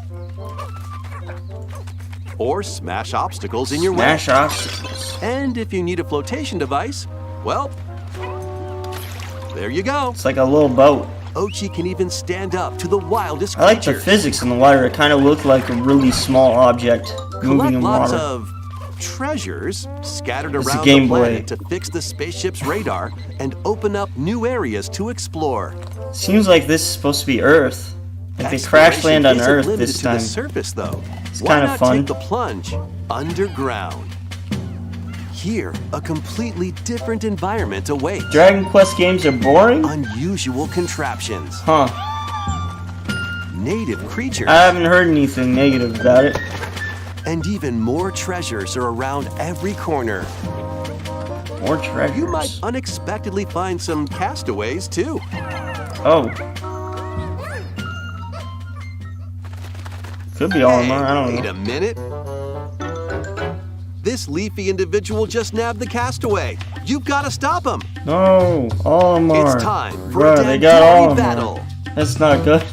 Or smash obstacles in your way. Smash obstacles. And if you need a flotation device, well, there you go. It's like a little boat. Ochi can even stand up to the wildest I like the creatures. physics in the water. It kind of looked like a really small object moving Collect in lots water. of treasures scattered It's a around Game the Boy. planet to fix the spaceship's radar and open up new areas to explore. Seems like this is supposed to be Earth. Like they crash land on Exploration Earth isn't limited this to time. the surface, though. It's Why kinda not fun. take the plunge underground? Here, a completely different environment awaits. Dragon Quest games are boring? Unusual contraptions, Huh. native creatures, I haven't heard anything negative about it. and even more treasures are around every corner. More treasures. You might unexpectedly find some castaways, too. Oh. Could be all of them. I don't Wait know. a minute. This leafy individual just nabbed the castaway. You've got to stop him. No, all of them are. It's time for Bruh, a they got all Dandori of them. battle. That's not good.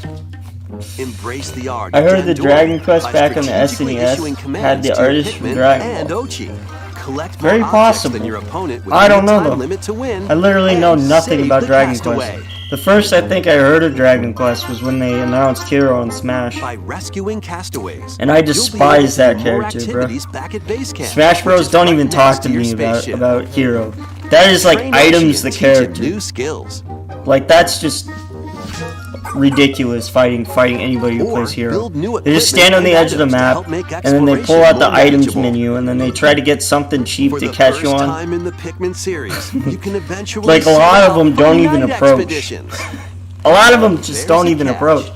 Embrace the art. I heard the Dandori Dragon Quest by back on the strategically SNES issuing had commands the to artist from Pikmin Dragon and Ball. Ochi. Collect Very more objects possible. than your opponent with I don't know, time though. limit to win. I literally and know nothing save about the Dragon castaway. Quest. The first I think I heard of Dragon Quest was when they announced Hero on Smash. By rescuing castaways, And I you'll be able despise to that do more character, bro. activities back at base camp, Smash which Bros. is Don't right even next talk to your me spaceship. about Hero. That is like Train items Ochi the and teach it character. new skills. Like that's just ridiculous fighting anybody who Or plays Hero. build new They just equipment got on the and edge of the items to map, help make and then they pull exploration out the more items manageable. menu, and then they try to get something cheap For to the catch first you on. time in the Pikmin series, you can eventually Like, a set lot of out them for don't even night approach. expeditions. A lot of them just There's don't a even catch. approach.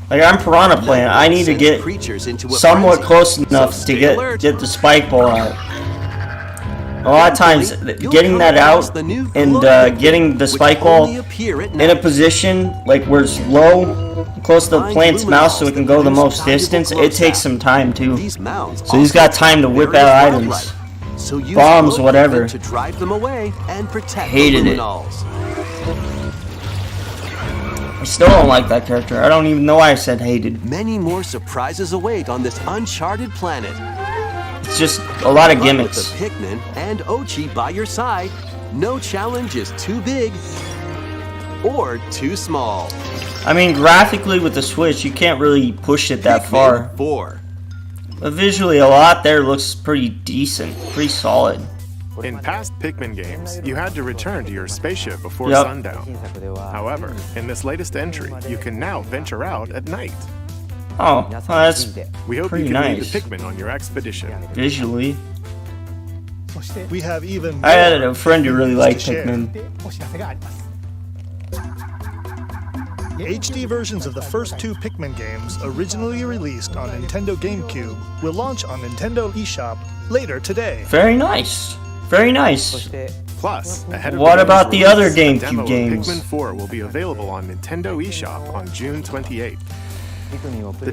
Like I'm Piranha Plant, I need to Sends get creatures into a somewhat frenzy. close enough So to stay alert. get the spike ball out. A lot of times, You'll getting come that across out the new and glowing getting the which spike ball only appear at in a night. position like where it's low, close to the Find plant's mouth so it can luminals go the that most produce distance, valuable it takes glow some time too. These mounds So he's also got time to whip various out items. wildlife. So use Bombs, glow whatever. equipment to drive them away and protect Hated the it. luminals. I still don't like that character. I don't even know why I said hated. Many more surprises await on this uncharted planet. It's just a lot of But gimmicks. with the Pikmin and Ochi by your side, no challenge is too big or too small. I mean, graphically with the Switch, you can't really push it that Pikmin far. 4. But visually, a lot there looks pretty decent, pretty solid. In past Pikmin games, you had to return to your spaceship before Yep. sundown. However, in this latest entry, you can now venture out at night. Oh, well, that's We hope pretty you can lead nice. the Pikmin on your expedition. Visually. We have even I had more a friend who really things liked to share. Pikmin. HD versions of the first two Pikmin games, originally released on Nintendo GameCube, will launch on Nintendo eShop later today. Very nice. Very nice. Plus, ahead of What the about game's the other release, a GameCube demo of games? Pikmin 4 will be available on Nintendo eShop on June 28th. The demo can be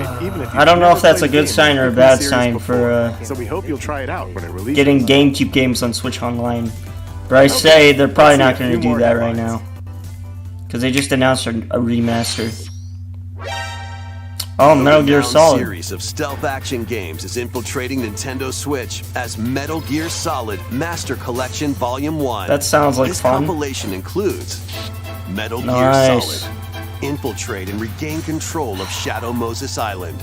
enjoyed even if I don't know never if that's a played good games sign in or a the bad series sign before, for so we hope you'll try it out when it releases. getting GameCube games on Switch Online. But I say they're probably not going to do that right now. because they just announced a remaster. Oh, Metal Gear Solid. A series of stealth action games is infiltrating Nintendo Switch as Metal Gear Solid Master Collection Volume 1. That sounds like this fun. This compilation includes Metal Gear Nice. Solid, infiltrate and regain control of Shadow Moses Island.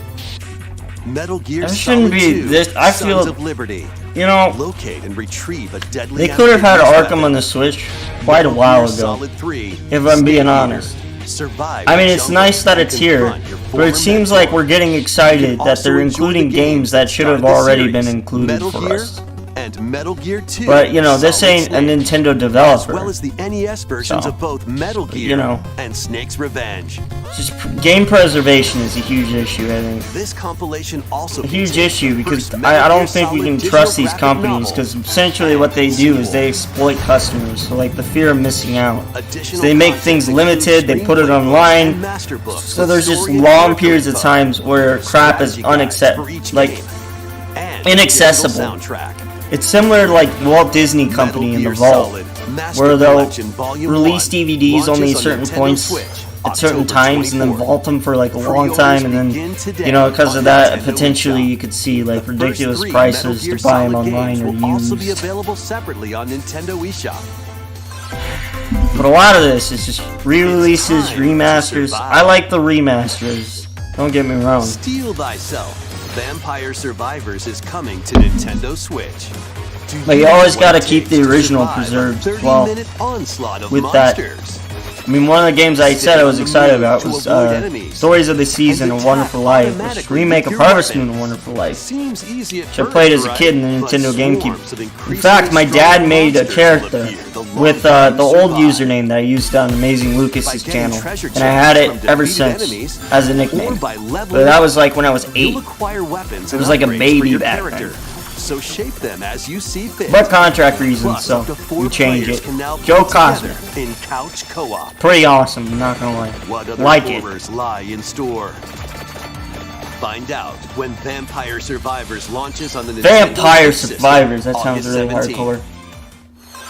Metal Gear That Solid shouldn't be 2, this. I feel, Sons of Liberty. you know, Locate and retrieve a deadly they could have had amphibious Arkham weapon. on the Switch quite a Metal while Gear ago. Solid 3, If I'm being Snake honest. Eater. Survive I mean, the it's jungle nice that and it's here, confront your but it former seems mentor. like we're getting excited that they're including games that should have already been included Metal for Gear us. and Metal Gear 2. But, you know, this Solid ain't a Snake, Nintendo as developer. well as the NES versions So, of both Metal Gear you know. and Snake's Revenge. Just game preservation is a huge issue, I think. This compilation also A huge contains issue the because first I Metal don't Gear think we Solid can digital trust these graphic companies novel. because essentially what they do is they exploit customers. So like the fear of missing out. Additional So they make content things includes limited, they put it screenplay online. and master books So with there's just story and long character periods of info, times where crap is strategy guides for each like game, and a inaccessible. digital soundtrack. It's similar to like Walt Disney Company in the Metal Gear Vault, Solid Master where they'll Collection Volume release 1 DVDs only at launches on certain Nintendo points Switch, at certain October times and then 24th. vault them for like a long Pre-orders time, and then begin today you know because on of that Nintendo potentially eShop. you could see like The first ridiculous 3 prices Metal Gear to buy them Solid online games or will also be used. available separately on Nintendo eShop. But a lot of this is just re-releases, It's time to remasters. survive. I like the remasters. Don't get me wrong. Steel Thyself. Vampire Survivors is coming to Nintendo Switch. Do But you know always what gotta it keep takes the to original survive a preserved as well. 30-minute onslaught of With that- monsters? I mean, one of the games I said I was excited about was Stories of the Season: A Wonderful Life, which is a remake of Harvest Moon: A Wonderful Life. Seems easy at Which I first, played as a right? kid in the But Nintendo GameCube. swarms of In increasingly fact, my dad strong made a monsters character will appear the with longer the you old survive. username that I used on Amazing By Lucas's getting channel, treasure and I had chests it from ever defeated since enemies, as a or nickname. by leveling But that up, was like when I was 8. you'll acquire weapons It and was like a upgrades for baby your back character. then. So shape them as you see fit. But contract reasons, Plus, so up to 4 we changed players it. can now Joe play together Cosner. in couch co-op. Pretty awesome, I'm not gonna lie. What other Like it. horrors lie in store? Find out when Vampire Survivors launches on the Nintendo Vampire System, Survivors, that sounds August really 17th. hardcore.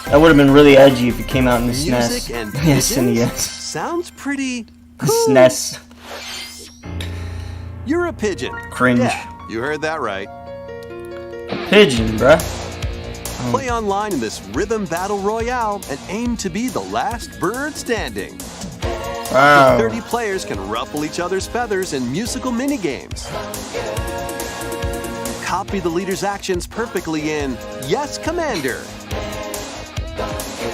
That would have been really edgy if it came out in the SNES. Music and Yes, and pigeons? yes. Sounds pretty The cool. SNES. You're a pigeon. Cringe. Yeah, you heard that right. Pigeon, bruh. Play online in this rhythm battle royale and aim to be the last bird standing. Wow. 30 players can ruffle each other's feathers in musical minigames. Copy the leader's actions perfectly in Yes, Commander.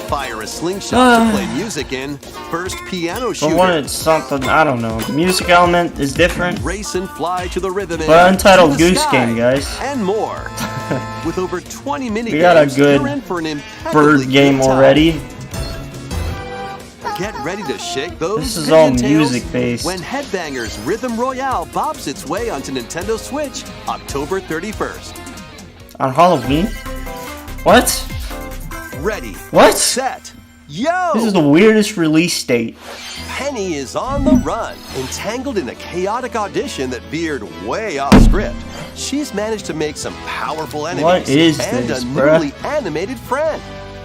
Fire a slingshot to play music in First Piano But Shooter. when it's something, I don't know. The music element is different. Race and fly to the rhythm in But Untitled To the Goose Sky, Game, guys. And more. With over 20 minigames, We got a good you're in for an impeccably bird game good time. already. Get ready to shake those This is all pigeon tails music-based. when Headbangers Rhythm Royale bops its way onto Nintendo Switch October 31st. On Halloween? What? Ready, What? set, yo! This is the weirdest release date. Penny is on the run, entangled in a chaotic audition that veered way off script. She's managed to make some powerful enemies What is and this, a bruh? newly animated friend.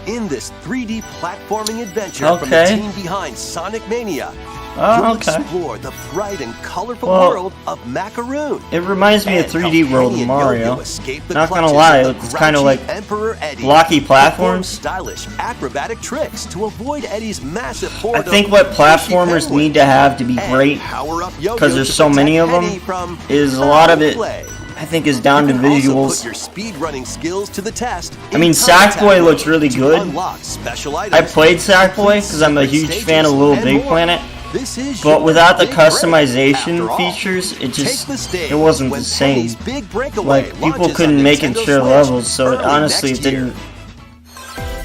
In this 3D platforming adventure from the Okay. team behind Sonic Mania, Oh, you'll okay. explore the bright and colorful Well, world of Macaroon. It reminds me of And how 3D World Penny in and Mario. Yo-Yo escape the Not gonna clutches lie, of the it's kinda grouchy like Emperor Eddie. blocky Perform platforms. stylish acrobatic tricks to avoid Eddie's massive I horde think of what pushy platformers penguins. need to have to be And great, power up Yo-Yo because there's to so many of protect them, Penny from is a lot of foul it, play. I think, is down to You can also visuals. put your speed running skills to the test. I mean, in Time Sackboy Attack looks really to good. unlock special I items, played Sackboy because I'm a secret huge fan of stages, Little and Big more. Planet. This is But your without the big break. customization After all, features, it take just the stage it wasn't when the same. Penny's Big Breakaway Like people launches couldn't on make it Nintendo share Switch levels, so it early honestly next year.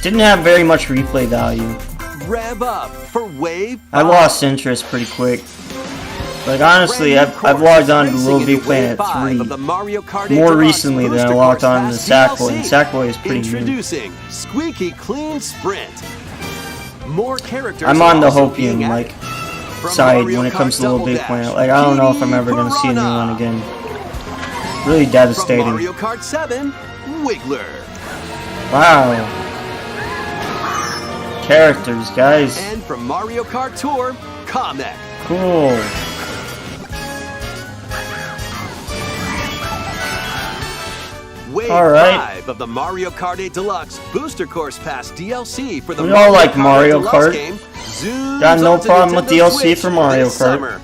didn't have very much replay value. Rev up for Wave 5. I lost interest pretty quick. Like honestly, I've logged on to Little Big Planet 3 more recently than I logged on to Sackboy, and Sackboy is pretty new. Introducing Squeaky Clean Sprint. More characters I'm are on the also Hopium being like added. From side Mario when it Kart comes to Little Double Big Dash, Planet. Like I don't know if I'm ever gonna see a new Piranha. one again. Really From devastating. Mario Kart 7, Wiggler. Wow. characters, guys. And from Mario Kart Tour, Kamek. Cool. Wave Alright. 5 of the Mario Kart 8 Deluxe Booster Course Pass DLC for the We all like Mario 8 Deluxe Kart. game zooms Got no onto problem with Nintendo DLC Switch for Mario this Kart. summer.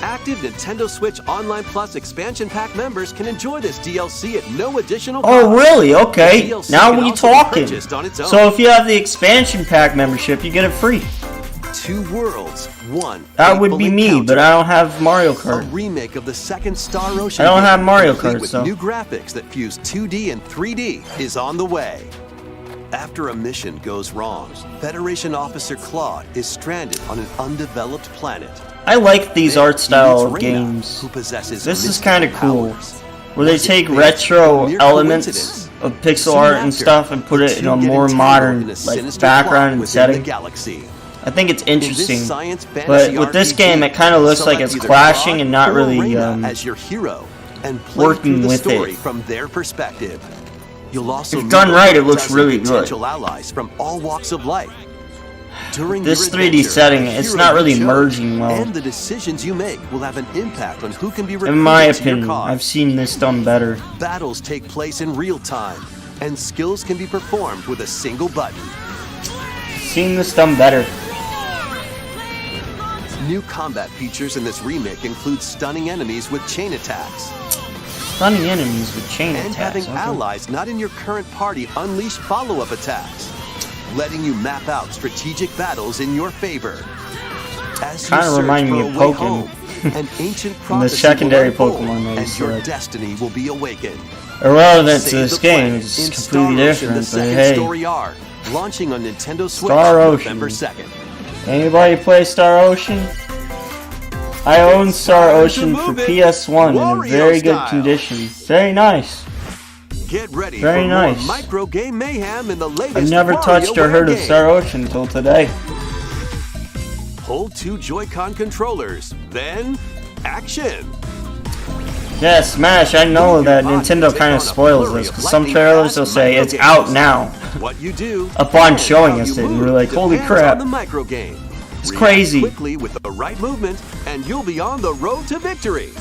Active Nintendo Switch Online Plus expansion pack members can enjoy this DLC at no additional cost. Oh, really? Okay. The DLC Now can we also be talking. purchased on its own. So if you have the expansion pack membership, you get it free. Two worlds, one. That would be fateful me, encounter. but I don't have Mario A Kart. remake of the second Star Ocean. I don't game, have Mario complete Kart, with so. new graphics that fuse 2D and 3D is on the way. After a mission goes wrong, Federation Officer Claude is stranded on an undeveloped planet. I like these There, art he style meets of Reina, games. who possesses This is mystical kind of cool. powers. Where they Was it take fate retro or mere elements coincidence? of pixel Soon art and after, stuff and put the it in two a get more entangled modern in a like sinister background plot and within setting. the galaxy. I think it's interesting. In this science But fantasy with this RPG, game, it kind of looks like select it's either clashing Claude and not or really Reina as your hero and play working through the with story it. from their perspective. You'll also If meet done a right, it looks dozen really good. potential allies from all walks of life. During This your 3D adventure, setting, the it's hero not you really chose merging well. And the decisions you make will have an impact on who can be recruited In my to your opinion, cause. I've seen this done better. Battles take place in real time, and skills can be performed with a single button. Seen this done better. New combat features in this remake include stunning enemies with chain attacks, Stunning enemies with chain and attacks. having okay. allies not in your current party unleash follow-up attacks, letting you map out strategic battles in your favor. As you Kinda search reminded me for a of way Pokken. home, an ancient the prophecy secondary will unfold, Pokemon I and your select. destiny will be awakened. Irrelevant to Save this the game, planet it's in completely Star Ocean, different, the but second hey. story arc, launching on Nintendo Switch Star Ocean. November 2nd. Anybody play Star Ocean? I own Star Ocean for move it. PS1 in a Wario very good style. condition. Very nice. Get ready Very for nice. more micro game mayhem in the latest I've never touched or WarioWare heard of game. Star Ocean until today. Hold two Joy-Con controllers, then action. Yeah, Smash, I know that Nintendo kind of spoils this, because some trailers will say it's out now. What you do Upon and showing how us you it, and move we're like, holy depends crap. on the micro game. It's React crazy. quickly with the right movement, and you'll be on the road to victory.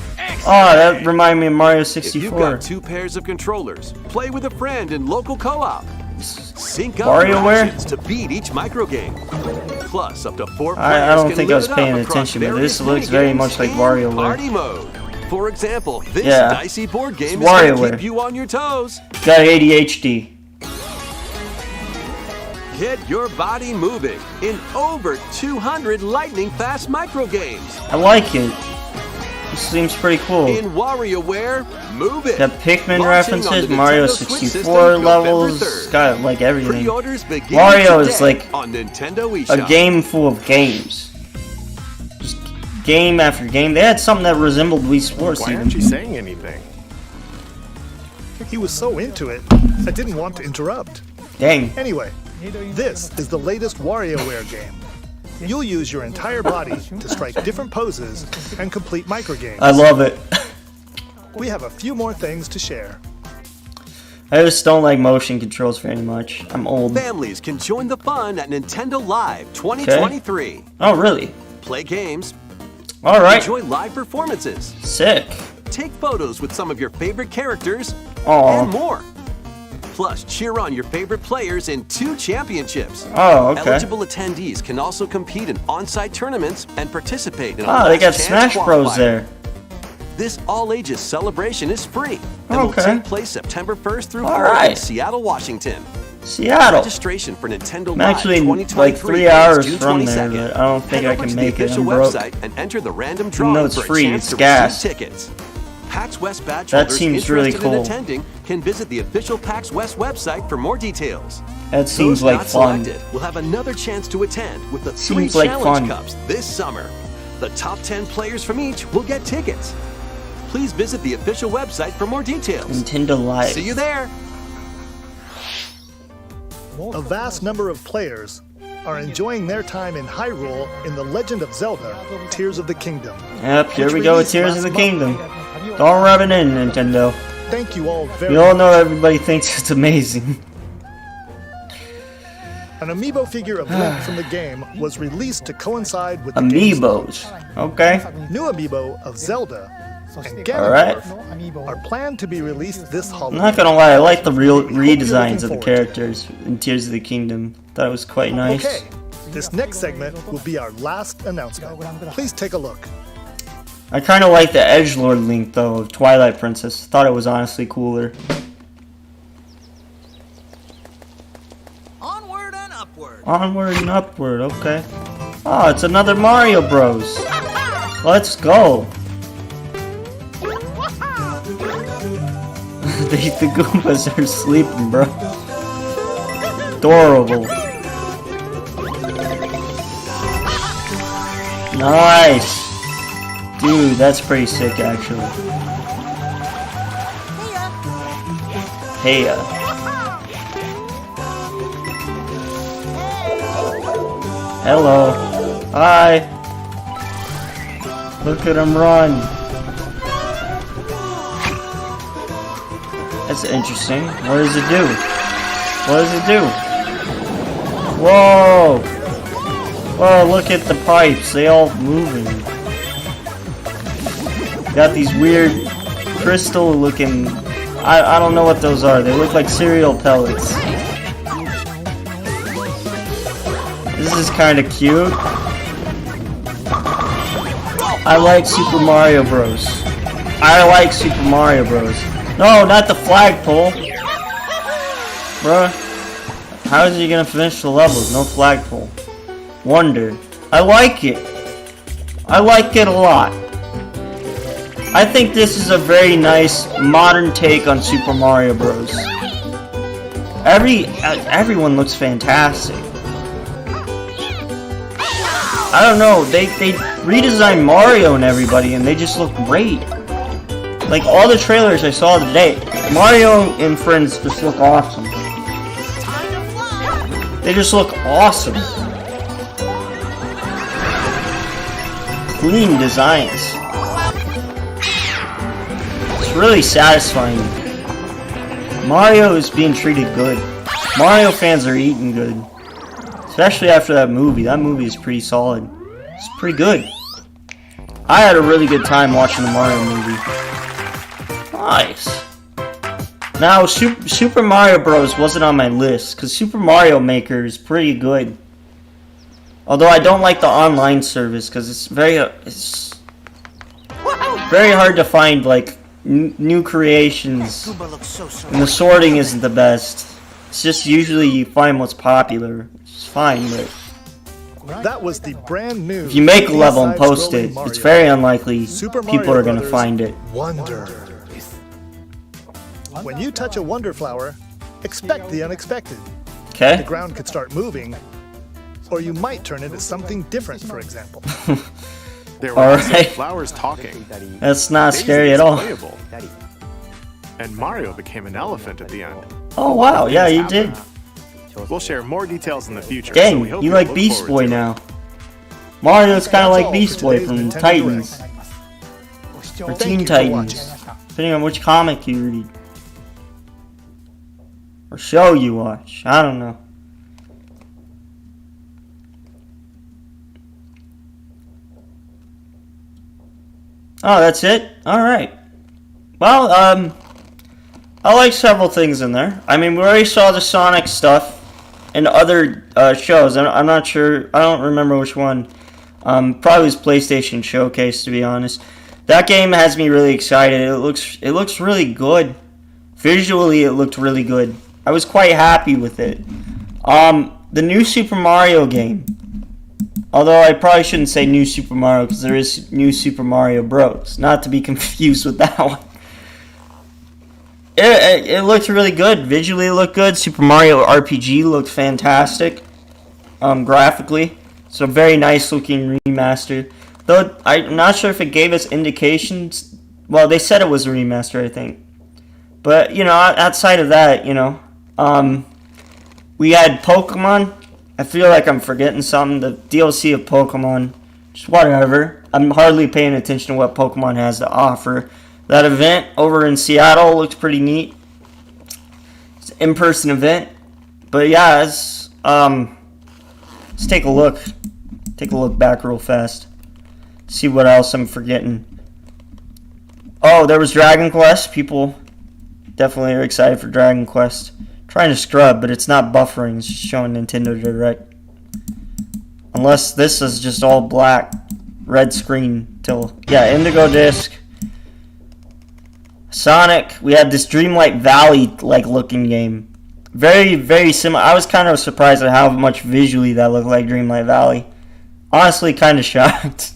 Oh, that reminded me of Mario If you've 64. got two pairs of controllers, play with a friend in local co-op. Sync up your WarioWare? actions to beat each micro game. Plus, up to 4 players I don't can think I was live it up paying across attention, but various this looks very minigames much like and WarioWare. Party mode. For example, this Yeah, dicey board game it's is going to WarioWare. keep you on your toes. Got ADHD. Get your body moving in over 200 lightning-fast micro games. I like it. This seems pretty cool. In WarioWare, move it. Got Pikmin Launching references, on the Mario Nintendo Switch 64 system November levels, 3rd. got like everything. Pre-orders begin Wario today is like on Nintendo a eShop. game full of games. Just game after game. They had something that resembled Wii Sports Why even. aren't you saying anything? He was so into it, I didn't want to interrupt. Dang. Anyway, this is the latest WarioWare game. You'll use your entire body to strike different poses and complete microgames. I love it. We have a few more things to share. I just don't like motion controls very much. I'm old. Families can join the fun at Nintendo Live 2023. Oh, really? Play games, Alright. enjoy live performances, Sick. take photos with some of your favorite characters, Aw. and more. Plus, cheer on your favorite players in 2 championships. Oh, okay. Eligible attendees can also compete in on-site tournaments and participate in a Oh, they got last Smash chance Bros qualifier. there. This all-ages celebration is free and will Okay. take place September 1st through 4th in Alright. Seattle, Washington. Seattle. Registration for Nintendo I'm Live actually 2023 like 3 is hours June from there, 22nd. but I don't think Head I over can to the make it. official I'm broke. website and enter the random Even drawing though it's for a free, chance it's to gas. receive tickets. PAX West badge That holders seems really interested in cool. attending can visit the official PAX West website for more details. That seems Those like not fun. selected will have another chance to attend with the 3 Seems like Challenge fun. Cups this summer. The top 10 players from each will get tickets. Please visit the official website for more details. Nintendo Live. See you there. A vast number of players are enjoying their time in Hyrule in The Legend of Zelda: Tears of the Kingdom. Yep, here which we go with released Tears of last the month. Kingdom. Don't rub it in, Nintendo. Thank you all very We all much. know everybody thinks it's amazing. An amiibo figure of Link from the game was released to coincide with the game's launch. Amiibos. Okay. New amiibo of Zelda and Alright. Ganondorf are planned to be released this I'm holiday. not gonna lie, I like the real redesigns of the characters in Tears of the Kingdom. Thought it was quite nice. Okay, this next segment will be our last announcement. Please take a look. I kind of like the edgelord Link though of Twilight Princess. Thought it was honestly cooler. Onward and upward. Onward and upward. Okay. Oh, it's another Mario Bros. Let's go. the Goombas are sleeping, bro. Adorable. Nice. Dude, that's pretty sick, actually. Heya. Hello. Hi. Look at him run. That's interesting. What does it do? What does it do? Whoa! Whoa, look at the pipes. They all moving. Got these weird crystal looking... I don't know what those are. They look like cereal pellets. This is kind of cute. I like Super Mario Bros. I like Super Mario Bros. No, not the flagpole. Bruh. How is he gonna finish the levels? No flagpole. Wonder. I like it. I like it a lot. I think this is a very nice modern take on Super Mario Bros. Everyone looks fantastic. I don't know, they redesigned Mario and everybody and they just look great. Like all the trailers I saw today, Mario and friends just look awesome. They just look awesome. Clean designs. It's really satisfying. Mario is being treated good. Mario fans are eating good. Especially after that movie. That movie is pretty solid. It's pretty good. I had a really good time watching the Mario movie. Nice. Now, Super Mario Bros. Wasn't on my list, because Super Mario Maker is pretty good. Although I don't like the online service, because it's very hard to find, like, new creations. And the sorting isn't the best. It's just usually you find what's popular. It's fine, but... That was the brand new... If you make a level and post it, Mario. it's very unlikely Super people Mario are going to Brothers find it. Wonder. When you touch a Wonder Flower, expect the unexpected. Okay. The ground could start moving, or you might turn into something different, for example. There were Alright. also flowers talking. That's not Daisy scary was at all. playable. And Mario became an elephant at the end. Oh wow, yeah, you did. We'll share more details in the future. Dang, so we hope you you'll like look Beast forward Boy to it. now. Mario's kind of That's like all Beast for Boy today's from Nintendo Titans. Direct. Or Thank Teen you for Titans. watching. Depending on which comic you read. Or show you watch. I don't know. Oh, that's it? Alright. Well, I like several things in there. I mean, we already saw the Sonic stuff and other shows. I'm not sure. I don't remember which one. Probably was PlayStation Showcase, to be honest. That game has me really excited. It looks really good. Visually, it looked really good. I was quite happy with it. The new Super Mario game. Although I probably shouldn't say new Super Mario because there is new Super Mario Bros. Not to be confused with that one. It looked really good. Visually, it looked good. Super Mario RPG looked fantastic. Graphically. It's a very nice looking remaster. Though I'm not sure if it gave us indications. Well, they said it was a remaster, I think. But, you know, outside of that, you know. We had Pokemon. I feel like I'm forgetting something. The DLC of Pokemon. Just whatever. I'm hardly paying attention to what Pokemon has to offer. That event over in Seattle looks pretty neat. It's an in-person event. But yeah, it's, Let's take a look. Take a look back real fast. See what else I'm forgetting. Oh, there was Dragon Quest. People definitely are excited for Dragon Quest. Trying to scrub, but it's not buffering. It's just showing Nintendo Direct. Unless this is just all black, red screen till... Yeah, Indigo Disc. Sonic. We had this Dreamlight Valley-like looking game. Very, very similar. I was kind of surprised at how much visually that looked like Dreamlight Valley. Honestly, kind of shocked.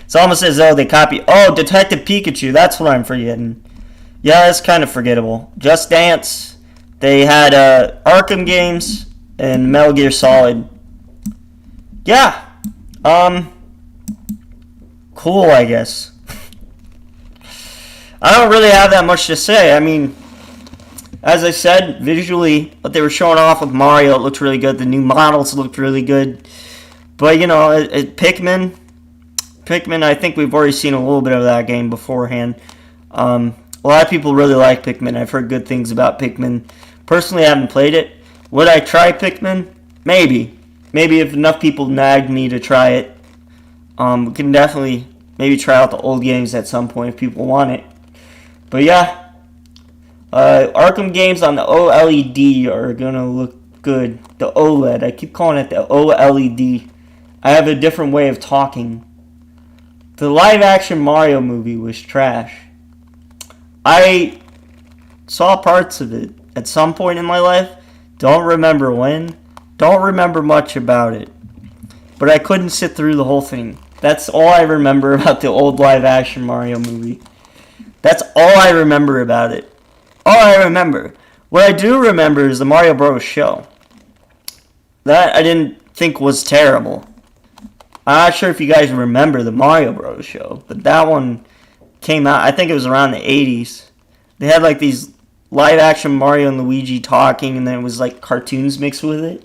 It's almost as though they copy... Oh, Detective Pikachu. That's what I'm forgetting. Yeah, that's kind of forgettable. Just Dance. They had Arkham games and Metal Gear Solid. Yeah. Cool, I guess. I don't really have that much to say. I mean, as I said, visually, what they were showing off with Mario, it looked really good. The new models looked really good. But, you know, Pikmin, I think we've already seen a little bit of that game beforehand. A lot of people really like Pikmin. I've heard good things about Pikmin. Personally, I haven't played it. Would I try Pikmin? Maybe. Maybe if enough people nagged me to try it. We can definitely maybe try out the old games at some point if people want it. But yeah. Arkham games on the OLED are going to look good. The OLED. I keep calling it the OLED. I have a different way of talking. The live-action Mario movie was trash. I saw parts of it at some point in my life. Don't remember when. Don't remember much about it. But I couldn't sit through the whole thing. That's all I remember about the old live-action Mario movie. That's all I remember about it. All I remember. What I do remember is the Mario Bros. Show. That I didn't think was terrible. I'm not sure if you guys remember the Mario Bros. Show, but that one came out, I think it was around the 80s. They had like these live action Mario and Luigi talking, and then it was like cartoons mixed with it,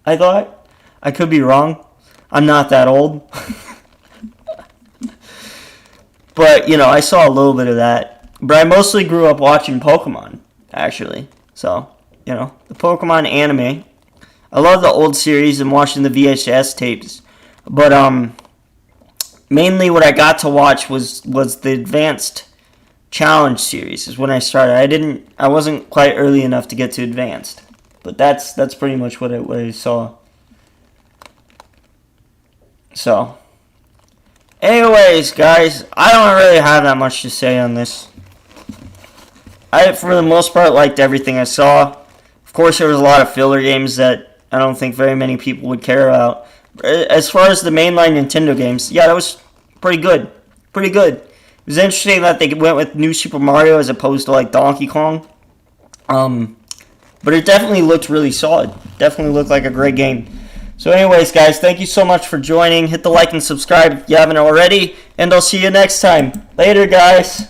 I thought. I could be wrong. I'm not that old. But, you know, I saw a little bit of that. But I mostly grew up watching Pokemon, actually. So, you know, the Pokemon anime. I love the old series and watching the VHS tapes. But, mainly what I got to watch was the Advanced Challenge series is when I started. I wasn't quite early enough to get to Advanced. But that's pretty much what I saw. So, anyways, guys, I don't really have that much to say on this. I, for the most part, liked everything I saw. Of course, there was a lot of filler games that I don't think very many people would care about. As far as the mainline Nintendo games, yeah, that was pretty good. Pretty good. It was interesting that they went with New Super Mario as opposed to, like, Donkey Kong. But it definitely looked really solid. Definitely looked like a great game. So anyways, guys, thank you so much for joining. Hit the like and subscribe if you haven't already. And I'll see you next time. Later, guys.